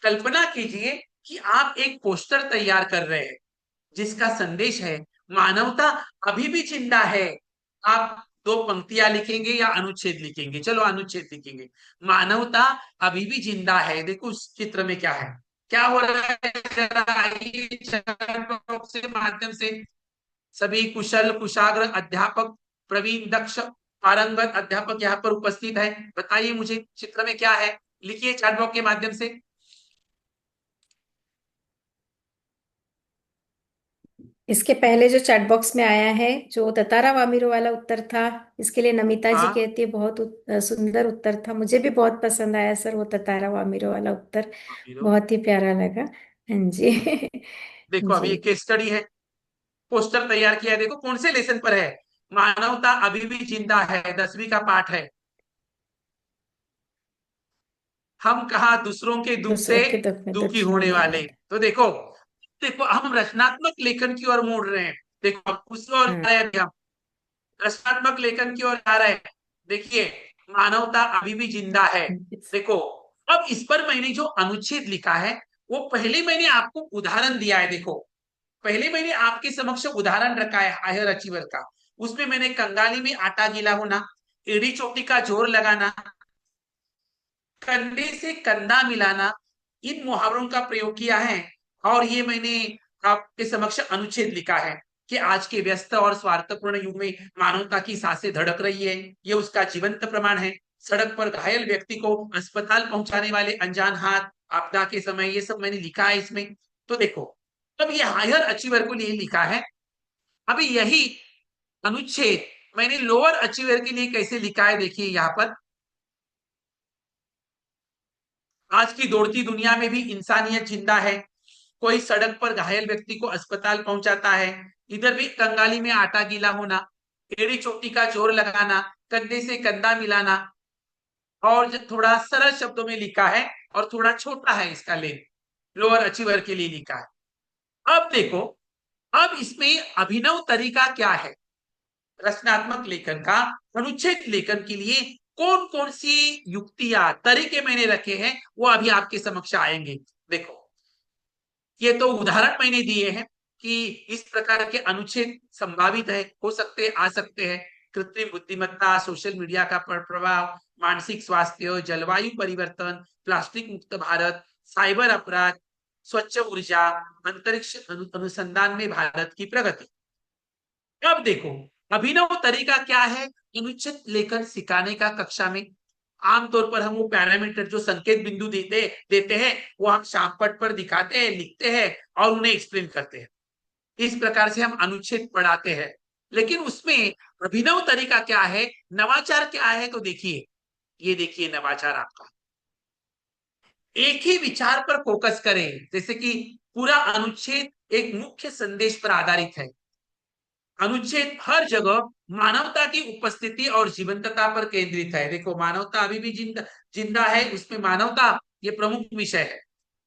कल्पना कीजिए कि आप एक पोस्टर तैयार कर रहे हैं जिसका संदेश है मानवता अभी भी जिंदा है। आप 2 पंक्तियां लिखेंगे या अनुच्छेद लिखेंगे? चलो अनुच्छेद लिखेंगे। मानवता अभी भी जिंदा है। देखो उस चित्र में क्या है, क्या हो रहा है, जरा आइए चैट बॉक्स के माध्यम से। सभी कुशल कुशाग्र अध्यापक, प्रवीण दक्ष पारंगत अध्यापक यहाँ पर उपस्थित है। बताइए मुझे चित्र में क्या है, लिखिए चैट बॉक्स के माध्यम से। इसके पहले जो चैट बॉक्स में आया है, जो ततारा वामिरो वाला उत्तर था, इसके लिए नमिता जी हाँ कहती है बहुत सुंदर उत्तर था। मुझे भी बहुत पसंद आया सर वो ततारा वामिरो वाला उत्तर, बहुत ही प्यारा लगा। हाँ जी। देखो अभी जी एक केस स्टडी है, पोस्टर तैयार किया है। देखो कौन से लेसन पर है? मानवता अभी भी जिंदा है, 10वीं का पाठ है। हम कहा दूसरों के दुख से दूसरों के दुख में दुखी दुखी होने होने वाले। वाले। तो देखो देखो हम रचनात्मक लेखन की ओर मुड़ रहे हैं। देखो अब उस ओर हाँ जा रहे हैं अभी हम, रचनात्मक लेखन की ओर जा रहे हैं। देखिए मानवता अभी भी जिंदा है। देखो अब इस पर मैंने जो अनुच्छेद लिखा है वो पहले मैंने आपको उदाहरण दिया है। देखो पहले मैंने आपके समक्ष उदाहरण रखा है हायर अचीवर का। उसमें मैंने कंगाली में आटा गीला होना, एड़ी चोटी का जोर लगाना, कंधे से कंधा मिलाना, इन मुहावरों का प्रयोग किया है। और ये मैंने आपके समक्ष अनुच्छेद लिखा है कि आज के व्यस्त और स्वार्थपूर्ण युग में मानवता की सांसें धड़क रही है, ये उसका जीवंत प्रमाण है। सड़क पर घायल व्यक्ति को अस्पताल पहुंचाने वाले अनजान हाथ, आपदा के समय, ये सब मैंने लिखा है इसमें। तो देखो अब ये हायर अचीवर को लिए लिखा है। अभी यही अनुच्छेद मैंने लोअर अचीवर के लिए कैसे लिखा है, देखिए यहाँ पर। आज की दौड़ती दुनिया में भी इंसानियत जिंदा है। कोई सड़क पर घायल व्यक्ति को अस्पताल पहुंचाता है, इधर भी कंगाली में आटा गीला होना, एड़ी चोटी का जोर लगाना, कंधे से कंधा मिलाना, और जो थोड़ा सरल शब्दों में लिखा है और थोड़ा छोटा है इसका लेख, लोअर अचीवर के लिए लिखा है। अब देखो, अब इसमें अभिनव तरीका क्या है रचनात्मक लेखन का, अनुच्छेद लेखन के लिए कौन कौन सी युक्तियां तरीके मैंने रखे हैं वो अभी आपके समक्ष आएंगे। देखो, ये तो उदाहरण मैंने दिए हैं कि इस प्रकार के अनुच्छेद संभावित है, हो सकते आ सकते हैं। कृत्रिम बुद्धिमत्ता, सोशल मीडिया का प्रभाव, मानसिक स्वास्थ्य, जलवायु परिवर्तन, प्लास्टिक मुक्त भारत, साइबर अपराध, स्वच्छ ऊर्जा, अंतरिक्ष अनुसंधान में भारत की प्रगति। अब देखो, अभिनव तरीका क्या है अनुच्छेद लेखन सिखाने का कक्षा में। आमतौर पर हम वो पैरामीटर जो संकेत बिंदु देते हैं वो हम शामपट पर दिखाते हैं, लिखते हैं और उन्हें एक्सप्लेन करते हैं। इस प्रकार से हम अनुच्छेद पढ़ाते हैं। लेकिन उसमें अभिनव तरीका क्या है, नवाचार क्या है, तो देखिए, ये देखिए नवाचार आपका, एक ही विचार पर फोकस करें। जैसे कि पूरा अनुच्छेद एक मुख्य संदेश पर आधारित है। अनुच्छेद हर जगह मानवता की उपस्थिति और जीवंतता पर केंद्रित है। देखो, मानवता अभी भी जिंदा है, उसमें मानवता ये प्रमुख विषय है,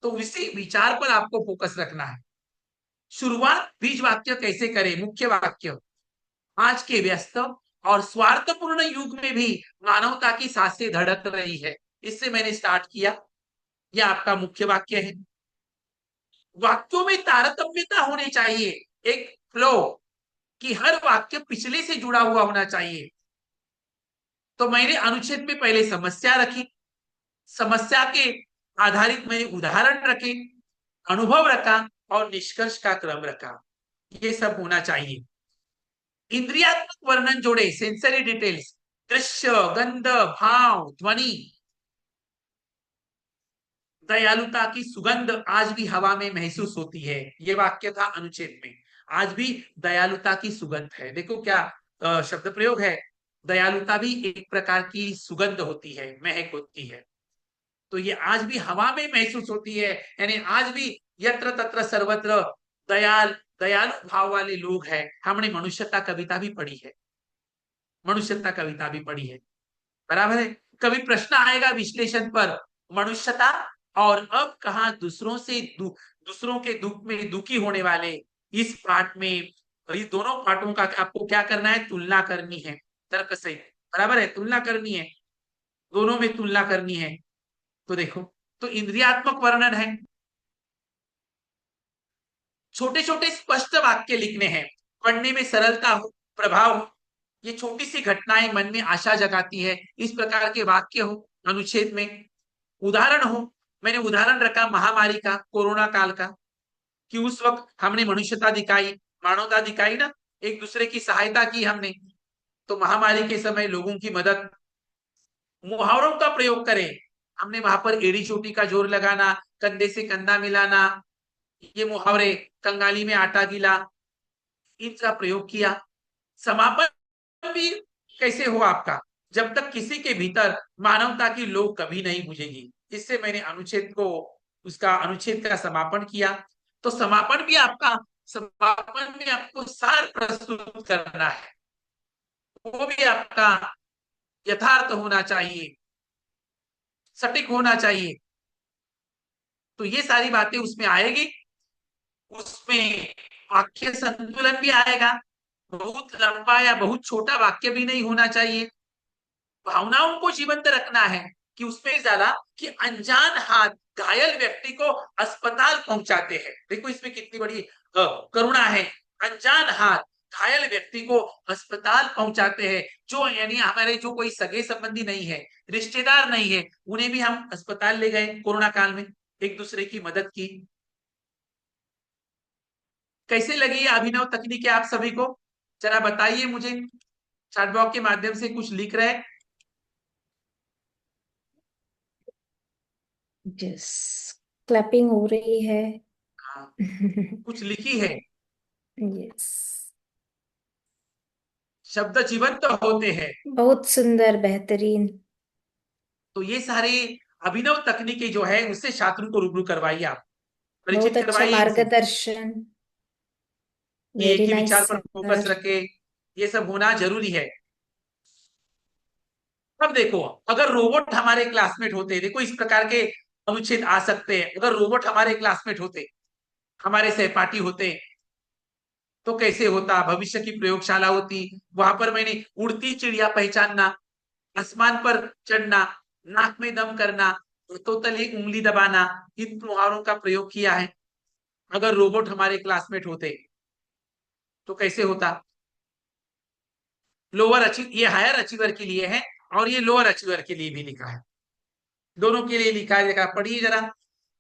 तो इसी विचार पर आपको फोकस रखना है। शुरुआत बीज वाक्य कैसे करें, मुख्य वाक्य, आज के व्यस्त और स्वार्थपूर्ण युग में भी मानवता की सांसें धड़क रही है, इससे मैंने स्टार्ट किया। यह आपका मुख्य वाक्य है। वाक्यों में तारतम्यता होनी चाहिए, एक फ्लो, कि हर वाक्य पिछले से जुड़ा हुआ होना चाहिए। तो मैंने अनुच्छेद में पहले समस्या रखी, समस्या के आधारित मैंने उदाहरण रखे, अनुभव रखा और निष्कर्ष का क्रम रखा। ये सब होना चाहिए। इंद्रियात्मक वर्णन जोड़े, सेंसरी डिटेल्स, दृश्य, गंध, भाव, ध्वनि। दयालुता की सुगंध आज भी हवा में महसूस होती है, ये वाक्य था अनुच्छेद में। आज भी दयालुता की सुगंध है। देखो क्या शब्द प्रयोग है, दयालुता भी एक प्रकार की सुगंध होती है, महक होती है। तो ये आज भी हवा में महसूस होती है, यानी आज भी यत्र तत्र सर्वत्र दयालु भाव वाले लोग हैं। हमने मनुष्यता कविता भी पढ़ी है, मनुष्यता कविता भी पढ़ी है, बराबर है। कभी प्रश्न आएगा विश्लेषण पर, मनुष्यता और अब कहा दूसरों के दुख में दुखी होने वाले, इस पाठ में, इस दोनों पाठों का आपको क्या करना है, तुलना करनी है, तर्क से, बराबर है, तुलना करनी है, दोनों में तुलना करनी है। तो देखो, तो इंद्रियात्मक वर्णन है, छोटे छोटे स्पष्ट वाक्य लिखने हैं, पढ़ने में सरलता हो, प्रभाव हो, ये छोटी सी घटनाएं मन में आशा जगाती है, इस प्रकार के वाक्य हो अनुच्छेद में। उदाहरण हो, मैंने उदाहरण रखा महामारी का, कोरोना काल का, कि उस वक्त हमने मनुष्यता दिखाई, मानवता दिखाई ना, एक दूसरे की सहायता की हमने। तो महामारी के समय लोगों की मदद। मुहावरों का प्रयोग करें, हमने वहां पर एड़ी चोटी का जोर लगाना, कंधे से कंधा मिलाना, ये मुहावरे, कंगाली में आटा गीला, इनका प्रयोग किया। समापन भी कैसे हो आपका, जब तक किसी के भीतर मानवता की लौ कभी नहीं बुझेगी। इससे मैंने अनुच्छेद को, उसका अनुच्छेद का समापन किया। तो समापन भी आपका, समापन में आपको सार प्रस्तुत करना है, वो भी आपका यथार्थ होना चाहिए, सटीक होना चाहिए। तो ये सारी बातें उसमें आएगी। उसमें वाक्य संतुलन भी आएगा, बहुत लंबा या बहुत छोटा वाक्य भी नहीं होना चाहिए। भावनाओं को जीवंत रखना है, कि उसमें ज्यादा कि अनजान हाथ घायल व्यक्ति को अस्पताल पहुंचाते हैं। देखो इसमें कितनी बड़ी करुणा है। अनजान हाथ घायल व्यक्ति को अस्पताल पहुंचाते हैं, जो यानी हमारे जो कोई सगे संबंधी नहीं है, रिश्तेदार नहीं है, उन्हें भी हम अस्पताल ले गए कोरोना काल में, एक दूसरे की मदद की। कैसे लगी ये अभिनव तकनीकें आप सभी को, जरा बताइए मुझे। चैट बॉक्स के माध्यम से कुछ लिख रहे हैं। यस, क्लैपिंग हो रही है। हाँ, कुछ लिखी है। यस, शब्द जीवंत होते हैं। बहुत सुंदर, बेहतरीन। तो ये सारे अभिनव तकनीकें जो है उससे छात्रों को रूबरू करवाइए आप। परिचित बहुत अच्छा करवाइए इनसे मार्गदर्शन। कि एक वेरी ही नाइस विचार पर फोकस सर। रखे। ये सब होना जरूरी है। अब देखो, अगर रोबोट हमारे क्लासमेट होते, देखो इस प्रकार के अनुच्छेद आ सकते हैं। अगर रोबोट हमारे क्लासमेट होते, हमारे सहपाठी होते, तो कैसे होता? भविष्य की प्रयोगशाला होती, वहां पर मैंने उड़ती चिड़िया पहचानना, आसमान पर चढ़ना, नाक में दम करना, तो तले उंगली दबाना, इन मुहावरों का प्रयोग किया है। अगर रोबोट हमारे क्लासमेट होते तो कैसे होता? लोअर अचीव, ये हायर अचीवर के लिए है और ये लोअर अचीवर के लिए भी लिखा है, दोनों के लिए लिखा है। देखा, पढ़िए जरा।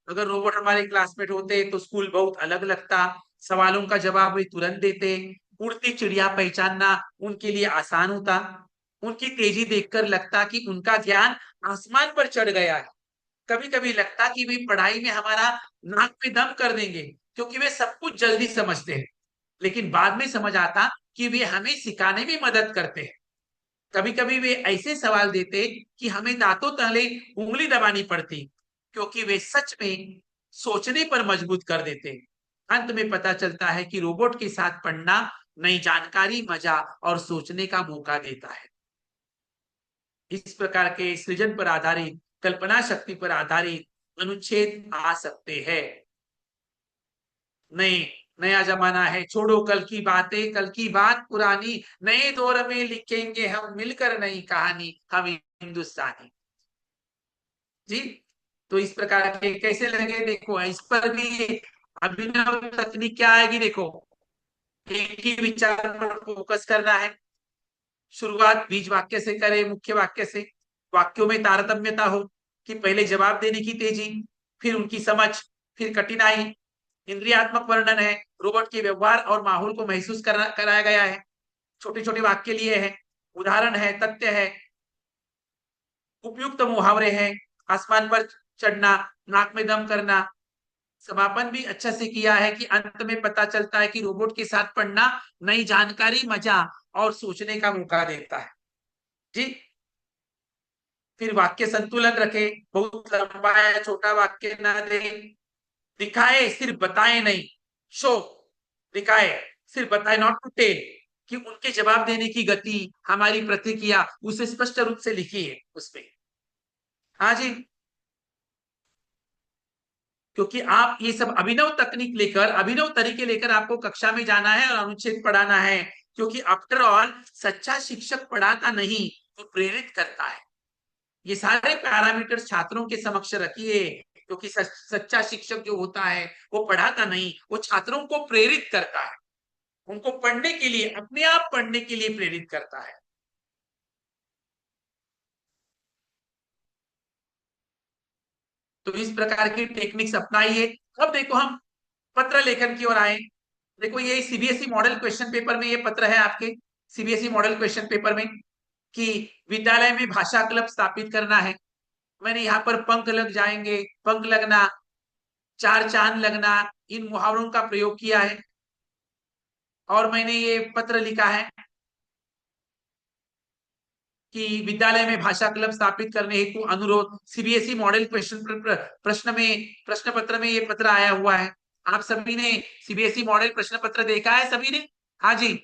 अगर रोबोट हमारे क्लासमेट होते तो स्कूल बहुत अलग लगता, सवालों का जवाब वे तुरंत देते, उड़ती चिड़िया पहचानना उनके लिए आसान होता, उनकी तेजी देखकर लगता कि उनका ध्यान आसमान पर चढ़ गया है। कभी कभी लगता कि वे पढ़ाई में हमारा नाक पे दम कर देंगे, क्योंकि वे सब कुछ जल्दी समझते हैं। लेकिन बाद में समझ आता कि वे हमें सिखाने में मदद करते हैं। कभी कभी वे ऐसे सवाल देते कि हमें दांतों तले उंगली दबानी पड़ती, क्योंकि वे सच में सोचने पर मजबूत कर देते। अंत में पता चलता है कि रोबोट के साथ पढ़ना नई जानकारी, मजा और सोचने का मौका देता है। इस प्रकार के सृजन पर आधारित, कल्पना शक्ति पर आधारित अनुच्छेद आ सकते हैं। नहीं, नया जमाना है, छोड़ो कल की बातें, कल की बात पुरानी, नए दौर में लिखेंगे हम मिलकर नई कहानी, हम हिंदुस्तानी। जी, तो इस प्रकार के कैसे लगे? देखो, इस पर भी अभिनव तकनीक क्या आएगी? देखो, एक ही विचार पर फोकस करना है। शुरुआत बीज वाक्य से करें, मुख्य वाक्य से। वाक्यों में तारतम्यता हो, कि पहले जवाब देने की तेजी, फिर उनकी समझ, फिर कठिनाई। इंद्रियात्मक वर्णन है, रोबोट के व्यवहार और माहौल को महसूस कराया गया है। छोटे छोटे वाक्य लिए हैं, उदाहरण है, तथ्य है, उपयुक्त मुहावरे हैं, आसमान पर चढ़ना, नाक में दम करना। समापन भी अच्छा से किया है कि अंत में पता चलता है कि रोबोट के साथ पढ़ना नई जानकारी, मजा और सोचने का मौका देता है। जी, फिर वाक्य संतुलन रखे, बहुत लंबा या छोटा वाक्य ना दे। दिखाए सिर्फ बताए नहीं, शो, दिखाए सिर्फ बताए, नॉट टू टेल, कि उनके जवाब देने की गति, हमारी प्रतिक्रिया, उसे स्पष्ट रूप से लिखिए उसमें। हाँ जी, क्योंकि आप ये सब अभिनव तकनीक लेकर, अभिनव तरीके लेकर आपको कक्षा में जाना है और अनुच्छेद पढ़ाना है। क्योंकि आफ्टर ऑल सच्चा शिक्षक पढ़ाता नहीं, तो प्रेरित करता है। ये सारे पैरामीटर्स छात्रों के समक्ष रखिए, क्योंकि सच्चा शिक्षक जो होता है वो पढ़ाता नहीं, वो छात्रों को प्रेरित करता है, उनको पढ़ने के लिए, अपने आप पढ़ने के लिए प्रेरित करता है। तो इस प्रकार की टेक्निक्स अपनाइए। अब देखो, हम पत्र लेखन की ओर आए। देखो, ये सीबीएसई मॉडल क्वेश्चन पेपर में ये पत्र है आपके, सीबीएसई मॉडल क्वेश्चन पेपर में, कि विद्यालय में भाषा क्लब स्थापित करना है। मैंने यहाँ पर पंख लग जाएंगे, पंख लगना, चार चांद लगना, इन मुहावरों का प्रयोग किया है। और मैंने ये पत्र लिखा है कि विद्यालय में भाषा क्लब स्थापित करने हेतु अनुरोध। सीबीएसई मॉडल प्रश्न पत्र में ये पत्र आया हुआ है। आप सभी ने सीबीएसई मॉडल प्रश्न पत्र देखा है सभी ने? हाँ जी,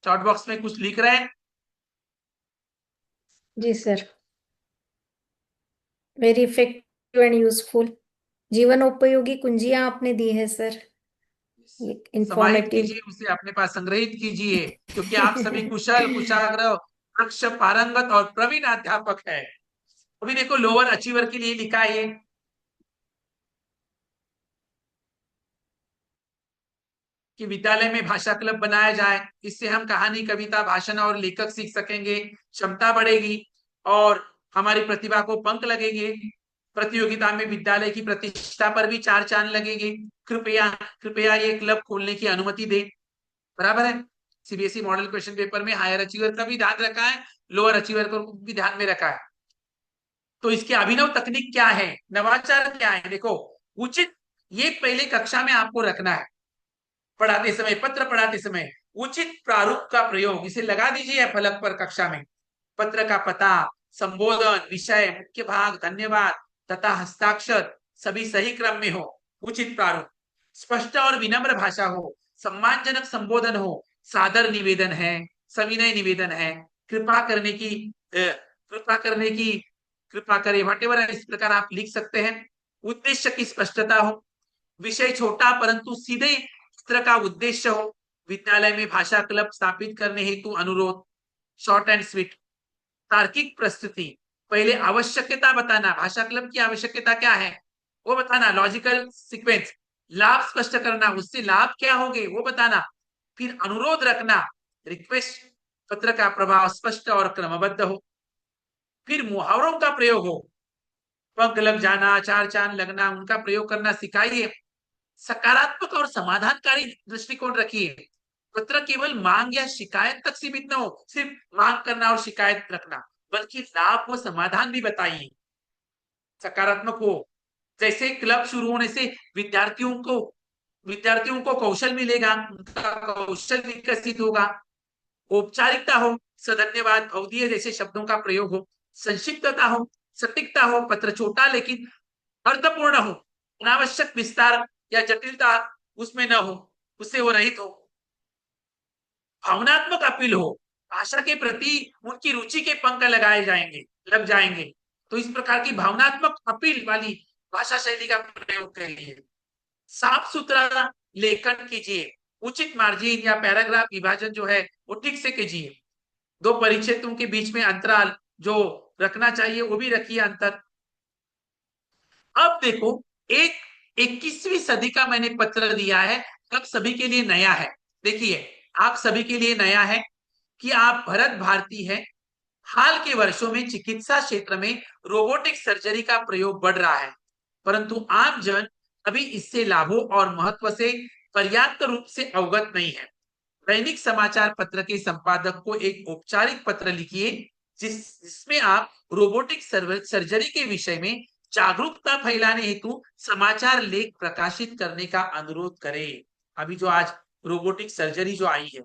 चैट बॉक्स में कुछ लिख रहे हैं? जी sir, very effective and useful, जीवन उपयोगी कुंजियां आपने दी है सर, समाहित इंफॉर्मेटिव। कीजिए, उसे अपने पास संग्रहित कीजिए, क्योंकि आप सभी कुशल, कुशाग्र, दक्ष, पारंगत और प्रवीण अध्यापक है। अभी देखो, लोअर अचीवर के लिए लिखा है ये, कि विद्यालय में भाषा क्लब बनाया जाए। इससे हम कहानी, कविता, भाषण और लेखक सीख सकेंगे, क्षमता बढ़ेगी और हमारी प्रतिभा को पंख लगेंगे। प्रतियोगिता में विद्यालय की प्रतिष्ठा पर भी चार चांद लगेंगे। कृपया कृपया ये क्लब खोलने की अनुमति दे। बराबर है? सीबीएसई मॉडल क्वेश्चन पेपर में हायर अचीवर का भी ध्यान रखा है, लोअर अचीवर को भी ध्यान में रखा है। तो इसकी अभिनव तकनीक क्या है, नवाचार क्या है? देखो, उचित, ये पहले कक्षा में आपको रखना है, पढ़ाते समय, पत्र पढ़ाते समय उचित प्रारूप का प्रयोग, इसे लगा दीजिए फलक पर कक्षा में। पत्र का पता, संबोधन, विषय, मुख्य भाग, धन्यवाद तथा हस्ताक्षर, सभी सही क्रम में हो, उचित प्रारूप, स्पष्ट और विनम्र भाषा हो, सम्मानजनक संबोधन हो, सादर निवेदन है, सविनय निवेदन है, कृपा करने की कृपा करने की कृपा करे, व्हाटएवर, इस प्रकार आप लिख सकते हैं। उद्देश्य की स्पष्टता हो, विषय छोटा परंतु सीधे पत्र का उद्देश्य हो, विद्यालय में भाषा क्लब स्थापित करने हेतु अनुरोध, शॉर्ट एंड स्वीट। तार्किक प्रस्तुति, पहले आवश्यकता बताना, भाषा क्लब की आवश्यकता क्या है वो बताना, लॉजिकल सीक्वेंस, लाभ स्पष्ट करना, उससे लाभ क्या होंगे वो बताना, फिर अनुरोध रखना, रिक्वेस्ट, पत्र का प्रभाव स्पष्ट और क्रमबद्ध हो, फिर मुहावरों का प्रयोग हो, पंख लग जाना, चार चांद लगना, उनका प्रयोग करना सिखाइए, सकारात्मक और समाधानकारी दृष्टिकोण रखिए, पत्र केवल मांग या शिकायत तक सीमित न हो, सिर्फ मांग करना और शिकायत रखना, बल्कि लाभ व समाधान भी बताइए, सकारात्मक हो, जैसे क्लब शुरू होने से विद्यार्थियों को कौशल मिलेगा, उनका कौशल विकसित होगा, औपचारिकता हो, सधन्यवाद, भवदीय जैसे शब्दों का प्रयोग हो, संक्षिप्तता हो, सटीकता हो, पत्र छोटा लेकिन अर्थपूर्ण हो, अनावश्यक विस्तार या जटिलता उसमें न हो, उससे वो रहित हो, भावनात्मक अपील हो, भाषा के प्रति उनकी रुचि के पंख लग जाएंगे, तो इस प्रकार की भावनात्मक अपील वाली भाषा शैली का प्रयोग करिए, साफ सुथरा लेखन कीजिए, उचित मार्जिन या पैराग्राफ विभाजन जो है वो ठीक से कीजिए, दो परिच्छेदों के बीच में अंतराल जो रखना चाहिए वो भी रखिए अंतर। अब देखो, एक 21वीं सदी का मैंने पत्र दिया है, अब सभी के लिए नया है। देखिए, आप सभी के लिए नया है कि आप भरत भारती हैं। हाल के वर्षों में चिकित्सा क्षेत्र में रोबोटिक सर्जरी का प्रयोग बढ़ रहा है, परंतु आम जन अभी इससे लाभों और महत्व से पर्याप्त रूप से अवगत नहीं है। दैनिक समाचार पत्र के संपादक को एक औपचारिक पत्र लिखिए जिसमें आप रोबोटिक सर्जरी के विषय में जागरूकता फैलाने हेतु समाचार लेख प्रकाशित करने का अनुरोध करें। अभी जो आज रोबोटिक सर्जरी जो आई है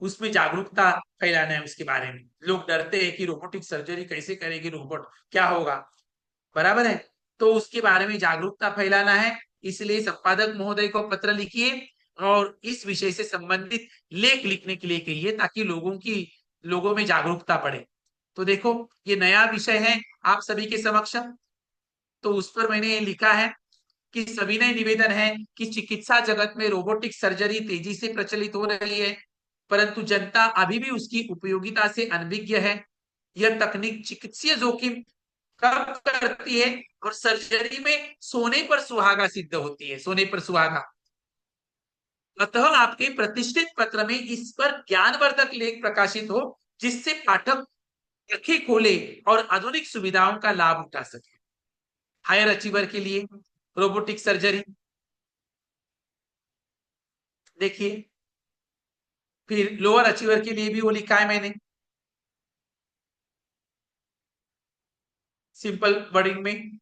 उसमें जागरूकता फैलाना है, उसके बारे में लोग डरते हैं कि रोबोटिक सर्जरी कैसे करेगी रोबोट, क्या होगा, बराबर है, तो उसके बारे में जागरूकता फैलाना है, इसलिए संपादक महोदय को पत्र लिखिए और इस विषय से संबंधित लेख लिखने के लिए कहिए ताकि लोगों में जागरूकता बढ़े। तो देखो, ये नया विषय है आप सभी के समक्ष, तो उस पर मैंने लिखा है कि सविनय निवेदन है कि चिकित्सा जगत में रोबोटिक सर्जरी तेजी से प्रचलित हो रही है, परंतु जनता अभी भी उसकी उपयोगिता से अनभिज्ञ है। यह तकनीक चिकित्सीय जोखिम कब करती है और सर्जरी में सोने पर सुहागा सिद्ध होती है, सोने पर सुहागा। अतः आपके प्रतिष्ठित पत्र में इस पर ज्ञानवर्धक लेख प्रकाशित हो जिससे पाठक आंखें खोले और आधुनिक सुविधाओं का लाभ उठा सके। हायर अचीवर के लिए रोबोटिक सर्जरी देखिए, फिर लोअर अचीवर के लिए भी वो लिखा है मैंने सिंपल वर्डिंग में।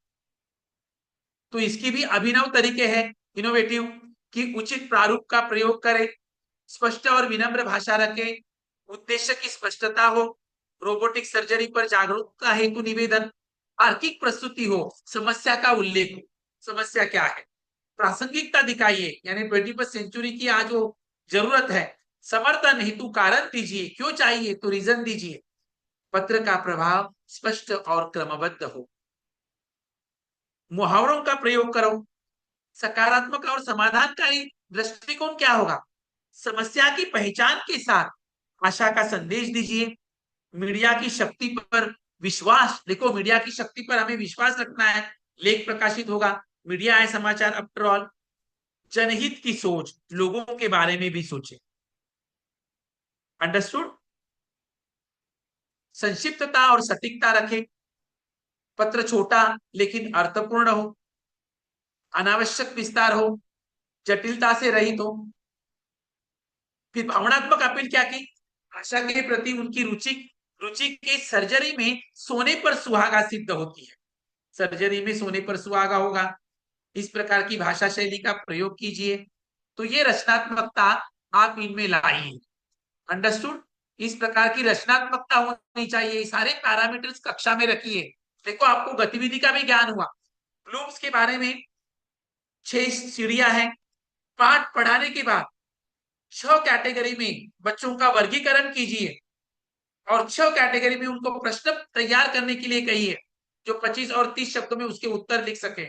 तो इसकी भी अभिनव तरीके हैं, इनोवेटिव, कि उचित प्रारूप का प्रयोग करें, स्पष्ट और विनम्र भाषा रखें, उद्देश्य की स्पष्टता हो, रोबोटिक सर्जरी पर जागरूकता हेतु निवेदन, तार्किक प्रस्तुति हो, समस्या का उल्लेख हो, समस्या क्या है, प्रासंगिकता दिखाइए, यानी 21वीं सेंचुरी की आज वो जरूरत है, समर्थन हेतु कारण दीजिए, क्यों चाहिए तो रीजन दीजिए, पत्र का प्रभाव स्पष्ट और क्रमबद्ध हो, मुहावरों का प्रयोग करो, सकारात्मक और समाधानकारी दृष्टिकोण क्या होगा, समस्या की पहचान के साथ आशा का संदेश दीजिए, मीडिया की शक्ति पर विश्वास, देखो मीडिया की शक्ति पर हमें विश्वास रखना है, लेख प्रकाशित होगा, मीडिया है समाचार आफ्टर ऑल, जनहित की सोच, लोगों के बारे में भी सोचे, अंडरस्टूड, संक्षिप्तता और सटीकता रखें, पत्र छोटा लेकिन अर्थपूर्ण हो, अनावश्यक विस्तार हो, जटिलता से रहित हो, फिर भावनात्मक अपील क्या की, भाषा के प्रति उनकी रुचि के सर्जरी में सोने पर सुहागा सिद्ध होती है, सर्जरी में सोने पर सुहागा होगा, इस प्रकार की भाषा शैली का प्रयोग कीजिए, तो ये रचनात्मकता आप इनमें लाइए, अंडरस्टूड, इस प्रकार की रचनात्मकता होनी चाहिए, सारे पैरामीटर्स कक्षा में रखिए, देखो आपको गतिविधि का भी ज्ञान हुआ, ब्लूम्स के बारे में 6 सीढ़ियां हैं। पाठ पढ़ाने के बाद 6 कैटेगरी में बच्चों का वर्गीकरण कीजिए और 6 कैटेगरी में उनको प्रश्न तैयार करने के लिए कहिए, जो 25 और 30 शब्दों में उसके उत्तर लिख सके।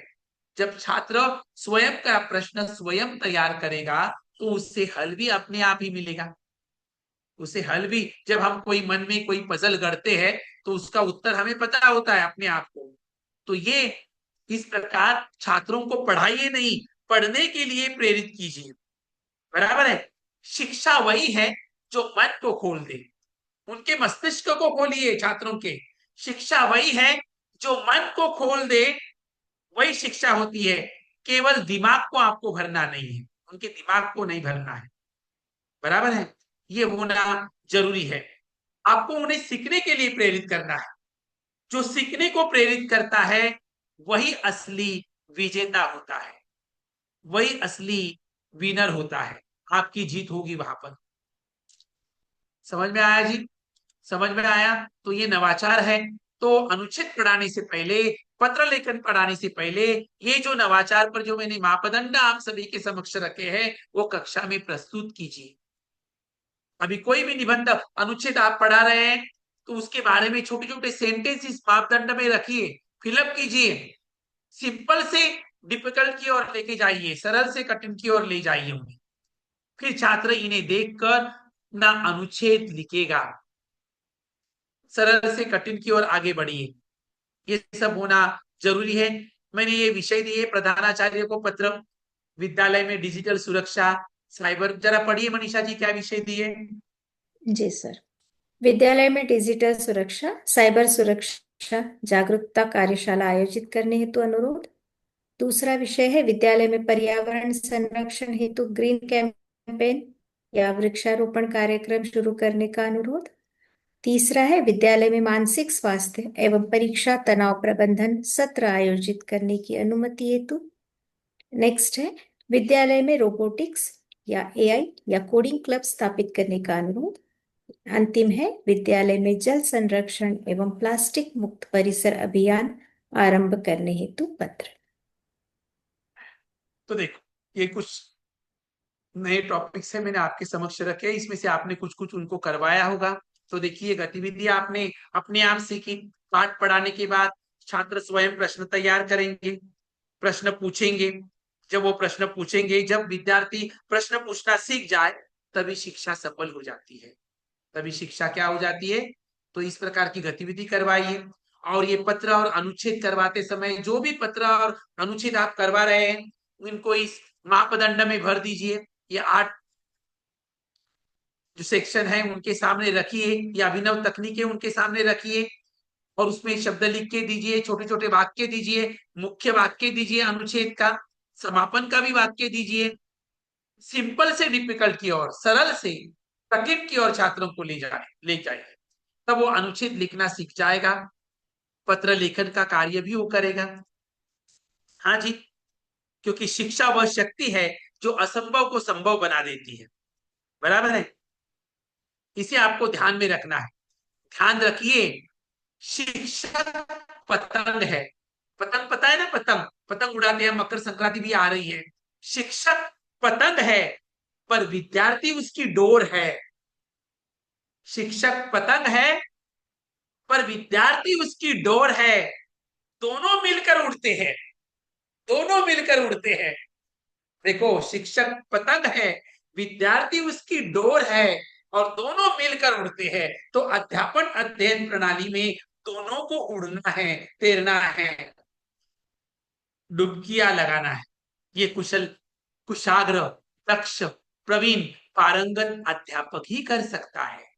जब छात्र स्वयं का प्रश्न स्वयं तैयार करेगा तो उससे हल भी अपने आप ही मिलेगा। उसे हल भी, जब हम कोई मन में कोई पजल गढ़ते हैं तो उसका उत्तर हमें पता होता है अपने आप को। तो ये इस प्रकार छात्रों को पढ़ाइए नहीं, पढ़ने के लिए प्रेरित कीजिए। बराबर है। शिक्षा वही है जो मन को खोल दे, उनके मस्तिष्क को खोलिए छात्रों के। शिक्षा वही है जो मन को खोल दे, वही शिक्षा होती है। केवल दिमाग को आपको भरना नहीं है, उनके दिमाग को नहीं भरना है। बराबर है, ये होना जरूरी है। आपको उन्हें सीखने के लिए प्रेरित करना है। जो सीखने को प्रेरित करता है वही असली विजेता होता है, वही असली विनर होता है। आपकी जीत होगी वहां पर। समझ में आया जी? समझ में आया? तो ये नवाचार है। तो अनुच्छेद पढ़ाने से पहले, पत्र लेखन पढ़ाने से पहले, ये जो नवाचार पर जो मैंने मापदंड आप सभी के समक्ष रखे हैं वो कक्षा में प्रस्तुत कीजिए। अभी कोई भी निबंध अनुच्छेद आप पढ़ा रहे हैं तो उसके बारे में छोटे छोटे सेंटेंस इस मापदंड में रखिए, फिलअप कीजिए। सिंपल से डिफिकल्ट की ओर लेके जाइए, सरल से कठिन की ओर ले जाइए उन्हें। फिर छात्र इन्हें देखकर ना अनुच्छेद लिखेगा, सरल से कठिन की ओर आगे बढ़िए। ये सब होना जरूरी है। मैंने ये विषय दिए प्रधानाचार्य को पत्र, विद्यालय में डिजिटल सुरक्षा, साइबर। जरा पढ़िए मनीषा जी, क्या विषय दिए? जी सर। विद्यालय में डिजिटल सुरक्षा, साइबर सुरक्षा जागरूकता कार्यशाला आयोजित करने हेतु अनुरोध। दूसरा विषय है विद्यालय में पर्यावरण संरक्षण हेतु ग्रीन कैंपेन या वृक्षारोपण कार्यक्रम शुरू करने का अनुरोध। तीसरा है विद्यालय में मानसिक स्वास्थ्य एवं परीक्षा तनाव प्रबंधन सत्र आयोजित करने की अनुमति हेतु। नेक्स्ट है विद्यालय में रोबोटिक्स या एआई या कोडिंग क्लब स्थापित करने का अनुरोध। अंतिम है विद्यालय में जल संरक्षण एवं प्लास्टिक मुक्त परिसर अभियान आरंभ करने हेतु पत्र। तो देखो, ये कुछ नए टॉपिक्स है मैंने आपके समक्ष रखे। इसमें से आपने कुछ कुछ उनको करवाया होगा। तो देखिए, गतिविधि आपने अपने आप सीखी। पाठ पढ़ाने के बाद छात्र स्वयं प्रश्न तैयार करेंगे, प्रश्न पूछेंगे। जब वो प्रश्न पूछेंगे, जब विद्यार्थी प्रश्न पूछना सीख जाए तभी शिक्षा सफल हो जाती है, तभी शिक्षा क्या हो जाती है। तो इस प्रकार की गतिविधि करवाइए। और ये पत्र और अनुच्छेद करवाते समय जो भी पत्र और अनुच्छेद आप करवा रहे हैं उनको इस मापदंड में भर दीजिए। ये 8 जो सेक्शन है उनके सामने रखिए, या अभिनव तकनीकें उनके सामने रखिए और उसमें शब्द लिख के दीजिए, छोटे छोटे वाक्य दीजिए, मुख्य वाक्य दीजिए अनुच्छेद का, समापन का भी वाक्य दीजिए। सिंपल से डिफिकल्ट की ओर, सरल से कठिन की ओर छात्रों को ले जाए। तब वो अनुच्छेद लिखना सीख जाएगा, पत्र लेखन का कार्य भी वो करेगा। हाँ जी, क्योंकि शिक्षा वह शक्ति है जो असंभव को संभव बना देती है। बराबर है, इसे आपको ध्यान में रखना है। ध्यान रखिए, शिक्षक पतंग है। पतंग पता है ना, पतंग पतंग उड़ाते हैं, मकर संक्रांति भी आ रही है। शिक्षक पतंग है पर विद्यार्थी उसकी डोर है। शिक्षक पतंग है पर विद्यार्थी उसकी डोर है। दोनों मिलकर उड़ते हैं, दोनों मिलकर उड़ते हैं। देखो, शिक्षक पतंग है, विद्यार्थी उसकी डोर है और दोनों मिलकर उड़ते हैं। तो अध्यापन अध्ययन प्रणाली में दोनों को उड़ना है, तैरना है, डुबकियां लगाना है। ये कुशाग्र, दक्ष, प्रवीण, पारंगत अध्यापक ही कर सकता है।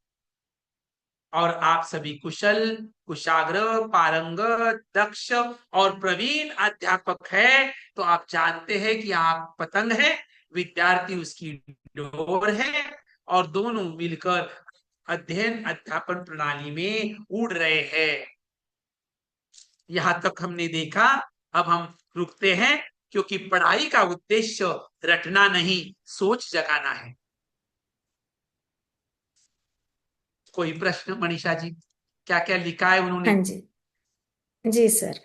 और आप सभी कुशल, कुशाग्र, पारंगत, दक्ष और प्रवीण अध्यापक है। तो आप जानते हैं कि आप पतंग है, विद्यार्थी उसकी डोर है और दोनों मिलकर अध्ययन अध्यापन प्रणाली में उड़ रहे हैं। यहां तक हमने देखा। अब हम रुकते हैं, क्योंकि पढ़ाई का उद्देश्य रटना नहीं, सोच जगाना है। कोई प्रश्न मनीषा जी? क्या क्या लिखा है उन्होंने? हाँ जी, जी सर।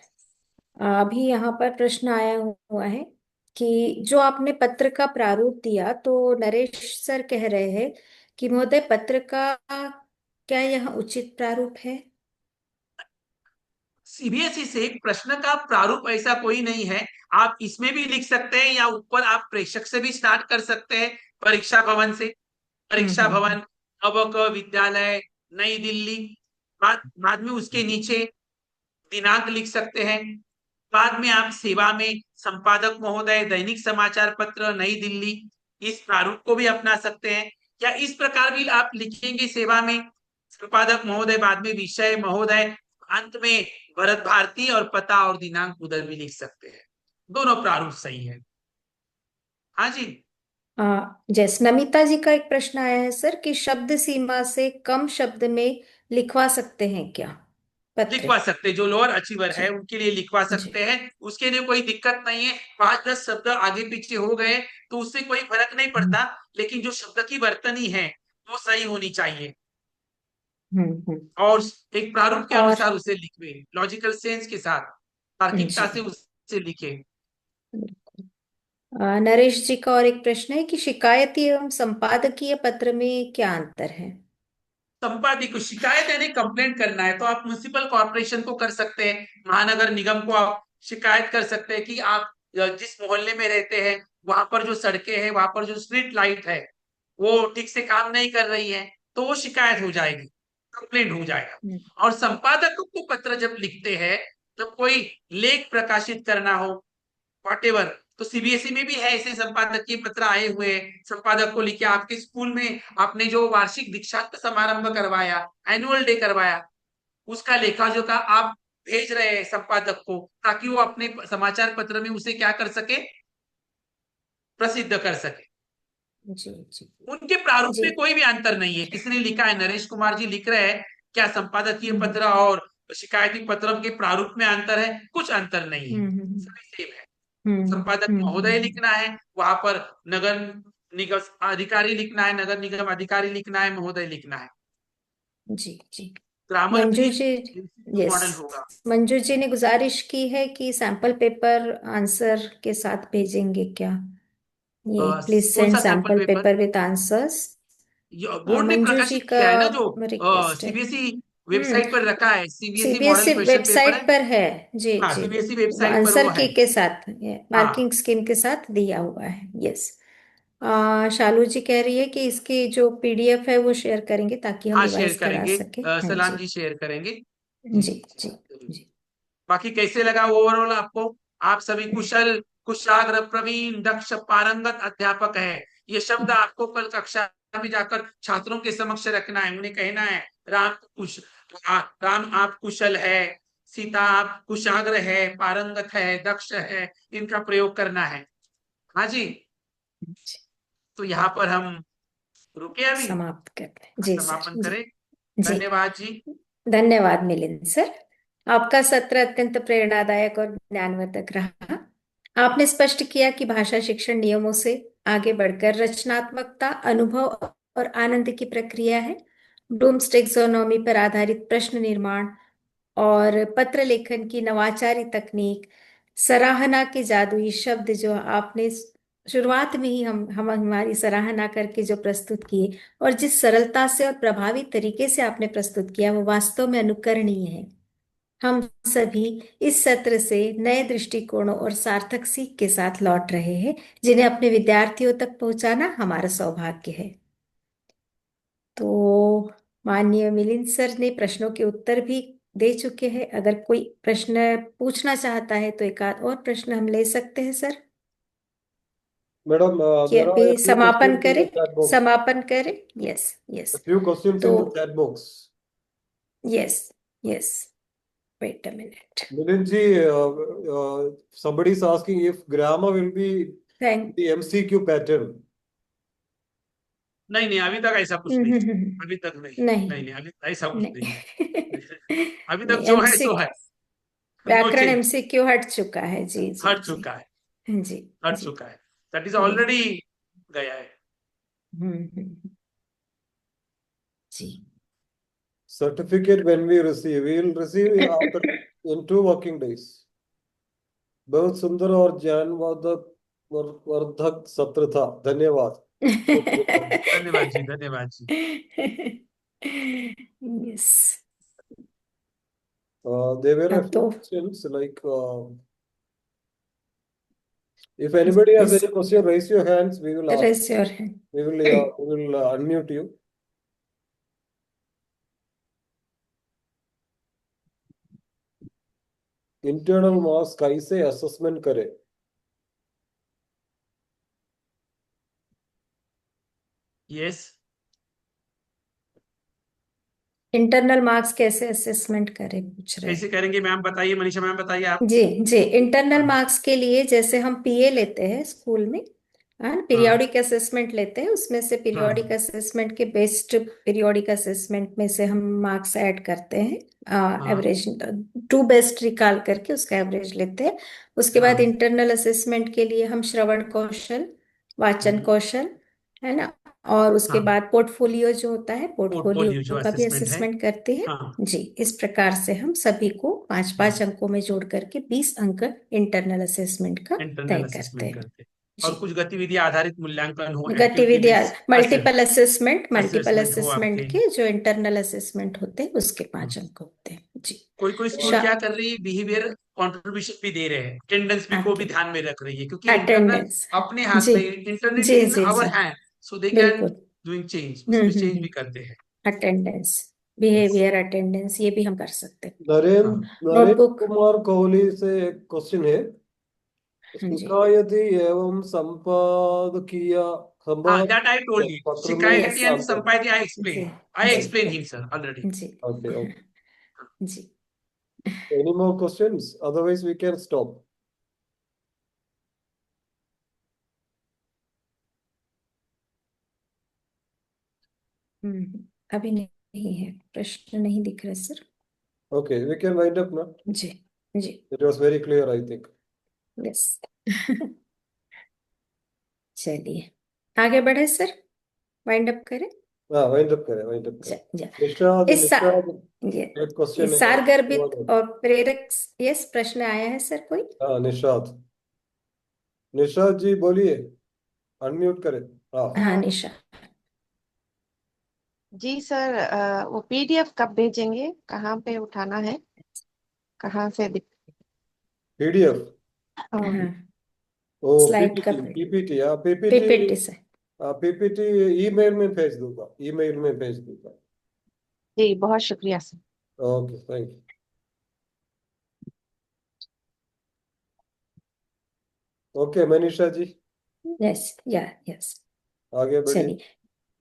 अभी यहाँ पर प्रश्न आया हुआ है कि जो आपने पत्र का प्रारूप दिया, तो नरेश सर कह रहे हैं कि महोदय, पत्र का क्या यह उचित प्रारूप है? सीबीएसई से प्रश्न का प्रारूप ऐसा कोई नहीं है। आप इसमें भी लिख सकते हैं या ऊपर आप प्रेषक से भी स्टार्ट कर सकते हैं, परीक्षा भवन से। परीक्षा हम्म। भवन, अबक विद्यालय, नई दिल्ली। बाद में उसके नीचे दिनांक लिख सकते हैं। बाद में आप सेवा में संपादक महोदय, दैनिक समाचार पत्र, नई दिल्ली। इस प्रारूप को भी अपना सकते हैं। या इस प्रकार भी आप लिखेंगे, सेवा में संपादक महोदय, बाद में विषय महोदय, अंत में भरत भारती, और पता और दिनांक उधर भी लिख सकते हैं। दोनों प्रारूप सही है। हाँ जी, जैसे नमिता जी का एक प्रश्न आया है सर कि शब्द सीमा से कम शब्द में लिखवा सकते हैं क्या पत्र? लिखवा सकते हैं। जो लोअर अचीवर है जी उनके लिए लिखवा जी। सकते हैं, उसके लिए कोई दिक्कत नहीं है। 5-10 शब्द आगे पीछे हो गए तो उससे कोई फर्क नहीं पड़ता, लेकिन जो शब्द की वर्तनी है वो सही होनी चाहिए। हम्म। और एक प्रारूप के और अनुसार उसे लिखे, लॉजिकल सेंस के साथ, तार्किकता से जी, उसे लिखे। नरेश जी का और एक प्रश्न है कि शिकायती एवं संपादकीय पत्र में क्या अंतर है? संपादक को शिकायत यानी कंप्लेंट करना है तो आप म्युनिसिपल कॉर्पोरेशन को कर सकते हैं, महानगर निगम को आप शिकायत कर सकते हैं कि आप जिस मोहल्ले में रहते हैं वहां पर जो सड़कें हैं, वहां पर जो स्ट्रीट लाइट है वो ठीक से काम नहीं कर रही है, तो वो शिकायत हो जाएगी, कंप्लेंट हो जाएगा। हम्म। और संपादक को पत्र जब लिखते हैं, जब कोई लेख प्रकाशित करना हो, वॉटेवर, तो सीबीएसई में भी है ऐसे संपादक के पत्र आए हुए हैं। संपादक को लिखे, आपके स्कूल में आपने जो वार्षिक दीक्षांत समारंभ करवाया, एनुअल डे करवाया, उसका लेखा जोखा आप भेज रहे हैं संपादक को, ताकि वो अपने समाचार पत्र में उसे क्या कर सके, प्रसिद्ध कर सके। जी जी उनके प्रारूप जी। में कोई भी अंतर नहीं है। किसी ने लिखा है, नरेश कुमार जी लिख रहे हैं, क्या संपादकीय हम्म पत्र और शिकायती पत्र के प्रारूप में अंतर है? कुछ अंतर नहीं है, हम्म सभी सेम है। हम्म संपादक महोदय हम्म। लिखना है, वहां पर नगर निगम अधिकारी लिखना है, नगर निगम अधिकारी लिखना है, महोदय लिखना है। जी जी। ग्रामर मंजू भी जी, यस, मॉडल होगा। मंजू जी ने गुजारिश की है कि सैंपल पेपर आंसर के साथ भेजेंगे क्या? ये प्लीज कौन सेंड सा sample sample paper? Paper with answers. Board ने मंजू जी प्रकाशित का किया है ना, जो रिक्वेस्ट है। सीबीएसई हम्म। वेबसाइट पर रखा है, CBSE model CBSE question paper है। वेबसाइट पर है। जी हाँ, जी। सीबीएसई वो वेबसाइट पर वो आंसर है। की के साथ, हाँ, मार्किंग स्कीम के साथ दिया हुआ है। यस। शालू जी कह रही है कि इसकी जो पीडीएफ है वो शेयर करेंगे ताकि हम हाँ शेयर रिवाइज करा करेंगे, सके। हाँ सलाम जी। जी शेयर करेंगे। जी जी जी, जी जरूर। जी। बाकी कैसे लगा ओवरऑल आपको? आप सभी कुशल, कुशाग्र, प्रवीण, दक्ष, पारंगत अध्यापक है। ये शब्द आपको कल कक्षा में जाकर छात्रों के समक्ष रखना है। उन्हें कहना है, राम कुश राम आप कुशल है, सीता आप कुशाग्र है, पारंगत है, दक्ष है, इनका प्रयोग करना है। हाँ जी, तो यहाँ पर हम रुके अभी, समाप्त करते हैं जी सर। समापन जी करें। जी। धन्यवाद जी। धन्यवाद मिलिंद सर। आपका सत्र अत्यंत प्रेरणादायक और ज्ञानवर्धक रहा। आपने स्पष्ट किया कि भाषा शिक्षण नियमों से आगे बढ़कर रचनात्मकता, अनुभव और आनंद की प्रक्रिया है। ब्लूम्स टेक्सोनोमी पर आधारित प्रश्न निर्माण और पत्र लेखन की नवाचारी तकनीक, सराहना के जादुई शब्द जो आपने शुरुआत में ही हम हमारी सराहना करके जो प्रस्तुत किए, और जिस सरलता से और प्रभावी तरीके से आपने प्रस्तुत किया, वो वास्तव में अनुकरणीय है। हम सभी इस सत्र से नए दृष्टिकोणों और सार्थक सीख के साथ लौट रहे हैं, जिन्हें अपने विद्यार्थियों तक पहुंचाना हमारा सौभाग्य है। तो माननीय मिलिंद सर ने प्रश्नों के उत्तर भी दे चुके हैं। अगर कोई प्रश्न पूछना चाहता है तो एक आध और प्रश्न हम ले सकते हैं सर। Madam, कि there are अभी a few समापन questions in करें, the chat box. समापन करें। Yes A yes. few questions तो in the chat box. Yes yes, wait a minute. Milinji, somebody is asking if grammar will be thank the MCQ pattern. नहीं नहीं, अभी तक ऐसा कुछ नहीं, अभी तक नहीं, नहीं नहीं नहीं, अभी ऐसा कुछ नहीं है। नहीं अभी तक नहीं, जो है सो है, एमसीक्यू, नो व्याकरण चेंज। एमसीक्यू हट चुका है। जी जी हट जी चुका है, जी हट जी। चुका है, दैट इज ये ऑलरेडी गया है। जी। Certificate when we will receive after in 2 working days. बहुत सुंदर और ज्ञानवर्धक वर्धक सत्र था। धन्यवाद। धन्यवाद जी, धन्यवाद जी। यस। There were a अब few तो questions like if anybody has Yes. any question, raise your hands. We will ask. raise your hand. We will unmute you. Internal marks कैसे असेसमेंट करें? यस, इंटरनल मार्क्स कैसे assessment करें पूछ रहे कैसे हैं। करेंगे मैम? बताइए, मनीषा मैम बताइए आप। जी जी, इंटरनल हाँ। मार्क्स के लिए जैसे हम पीए लेते हैं स्कूल में, पीरियोडिक असेसमेंट लेते हैं, उसमें से पीरियोडिक असेसमेंट के बेस्ट पीरियोडिक असेसमेंट में से हम मार्क्स ऐड करते हैं, एवरेज 2 बेस्ट निकाल करके उसका एवरेज लेते हैं। उसके बाद हाँ। इंटरनल असेसमेंट के लिए हम श्रवण कौशल, वाचन कौशल, है ना, और उसके हाँ। बाद पोर्टफोलियो जो होता है, पोर्टफोलियो जो पोर्टफोलियो का भी असेसमेंट है। असेसमेंट करते हैं। हाँ। जी, इस प्रकार से हम सभी को 5-5 अंकों में जोड़ करके 20 अंक इंटरनल असेसमेंट का इंटरनल तय करते असेसमेंट हैं। करते हैं। और जी, कुछ गतिविधि आधारित मूल्यांकन हो, एक्टिविटी गतिविधियां बेस्ड मल्टीपल असेसमेंट हो असेसमेंट आपके। के जो इंटरनल असेसमेंट होते हैं उसके 5 अंक होते हैं। जी, कोई स्कूल क्या कर रही है, बिहेवियर कंट्रीब्यूशन भी दे रहे हैं, अटेंडेंस भी को भी ध्यान में रख रही है, क्योंकि इंटरनल अटेंडेंस। अपने हाथ जी में, इंटरनेट जी इन जी आवर जी, हैंड, सो दे कैन बिल्कुल। डूइंग चेंज, उसमें चेंज भी करते हैं। अटेंडेंस, बिहेवियर अटेंडेंस, ये भी हम कर सकते हैं। नरेंद्र नोटबुक। कुमार कोहली से एक क्वेश्चन है। जी शिकायती एवं संपादकीय दैट आई टोल्ड यू, पत्र में शिकायती एंड अंतर। संपादकीय आई जी explain ji him sir already. Ji Okay, okay. Ji. Any more questions? Otherwise, we can stop. अभी नहीं है, प्रश्न नहीं दिख रहा सर। Okay, we can wind up now. जी जी, It was very clear, I think. Yes. चलिए आगे बढ़े सर, वाइंड अप करें। हाँ, wind up करें, wind up करें। जी, निशाद, इस सा- ये एक क्वेश्चन है। सारगर्भित और प्रेरक, यस, प्रश्न आया है सर कोई। हाँ, निशाद जी बोलिए, अनम्यूट करें। हाँ, हाँ निशा। जी सर, वो पीडीएफ कब भेजेंगे, कहाँ पे उठाना है, कहाँ से PDF। हाँ, ओ स्लाइड का PPT, हाँ PPT, पीपीटी से। PPT ईमेल में भेज दूंगा, ईमेल में भेज दूंगा। जी बहुत शुक्रिया sir. Okay, thank you. Okay Manisha ji, yes yes, आगे बढ़िए। चलिए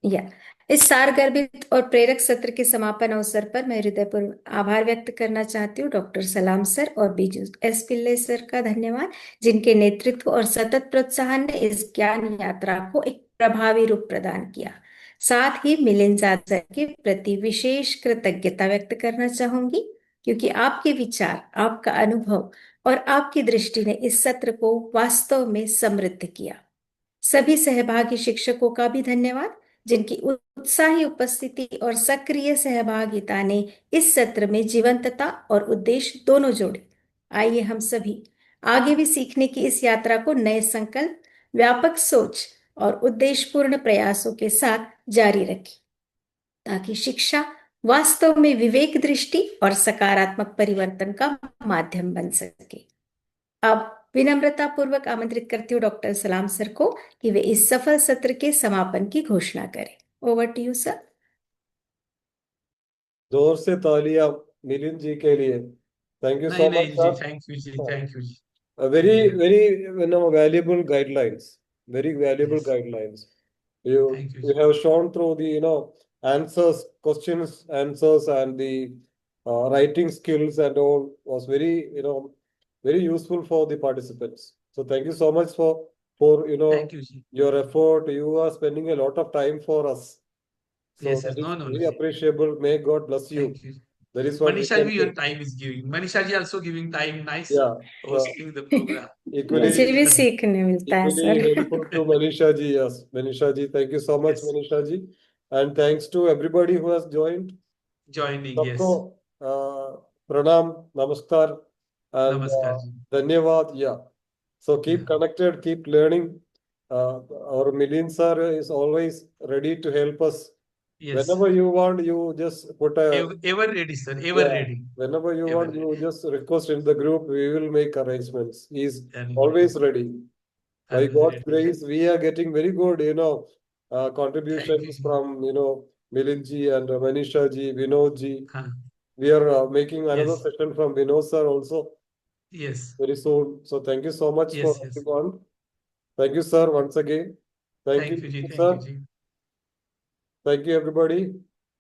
या इस सारगर्भित और प्रेरक सत्र के समापन अवसर पर मैं हृदयपूर्वक आभार व्यक्त करना चाहती हूँ डॉक्टर सलाम सर और बीजू एस पिल्ले सर का। धन्यवाद, जिनके नेतृत्व और सतत प्रोत्साहन ने इस ज्ञान यात्रा को एक प्रभावी रूप प्रदान किया। साथ ही मिलिंद जाट सर के प्रति विशेष कृतज्ञता व्यक्त करना चाहूंगी, क्योंकि आपके विचार, आपका अनुभव और आपकी दृष्टि ने इस सत्र को वास्तव में समृद्ध किया। सभी सहभागी शिक्षकों का भी धन्यवाद, जिनकी उत्साही उपस्थिति और सक्रिय सहभागिता ने इस सत्र में जीवंतता और उद्देश्य दोनों जोड़े। आइए हम सभी आगे भी सीखने की इस यात्रा को नए संकल्प, व्यापक सोच और उद्देश्यपूर्ण प्रयासों के साथ जारी रखें, ताकि शिक्षा वास्तव में विवेक दृष्टि और सकारात्मक परिवर्तन का माध्यम बन सके। अब विनम्रता पूर्वक आमंत्रित करती हूँ डॉक्टर सलाम सर को कि वे इस सफल सत्र के समापन की घोषणा करें। Over to you sir. जोर से तालियां मिलिंद जी के लिए। थैंक यू सो नहीं मच जी, सर। थैंक यू जी, थैंक यू जी। Very valuable guidelines. Very valuable Yes. guidelines. Thank you. You have shown through the answers, questions, answers, and the writing skills and all was very useful for the participants. So thank you so much for Thank you जी। your effort. You are spending a lot of time for us. So Yes, that is no, very appreciable. May God bless you. thank you. That is what we Manisha can ji say. your time is giving. Manisha ji also giving time. Nice Yeah. hosting the program. मुझे भी Equally. सीखने मिलता है Equally sir. helpful to Manisha ji. Yes, Manisha ji, thank you so much, Yes. Manisha ji, and thanks to everybody who has joined. Joining, yes. सबको प्रणाम, नमस्कार। And नमस्कार जी। धन्यवाद. Yeah. So keep Yeah. connected, keep learning. Our Milind sir is always ready to help us. Yes. Whenever you want, you just put a Ever ready, sir. Ever yeah. ready. Whenever you Ever want, you ready. just request in the group. We will make arrangements. He's And always ready. By always God's ready. grace, we are getting very good, Thank you, contributions ji. from, Milind ji and Manisha ji, Vinod ji. हाँ. We are making another Yes. session from Vinod sir also Yes. very soon. So thank you so much for Yes. Yes. everyone. Thank you, sir, once again. Thank Thank you, you, ji. sir. Thank you, ji. Thank you, everybody.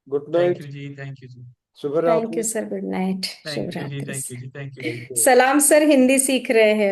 Good Thank night. you, ji. Thank you, ji. Shubha thank you Ratri. Sir, good night, Thank you, ji. शुभ रात्रि Thank you, sir. ji. Thank you, ji. Thank you. सलाम sir, Hindi सीख रहे हैं।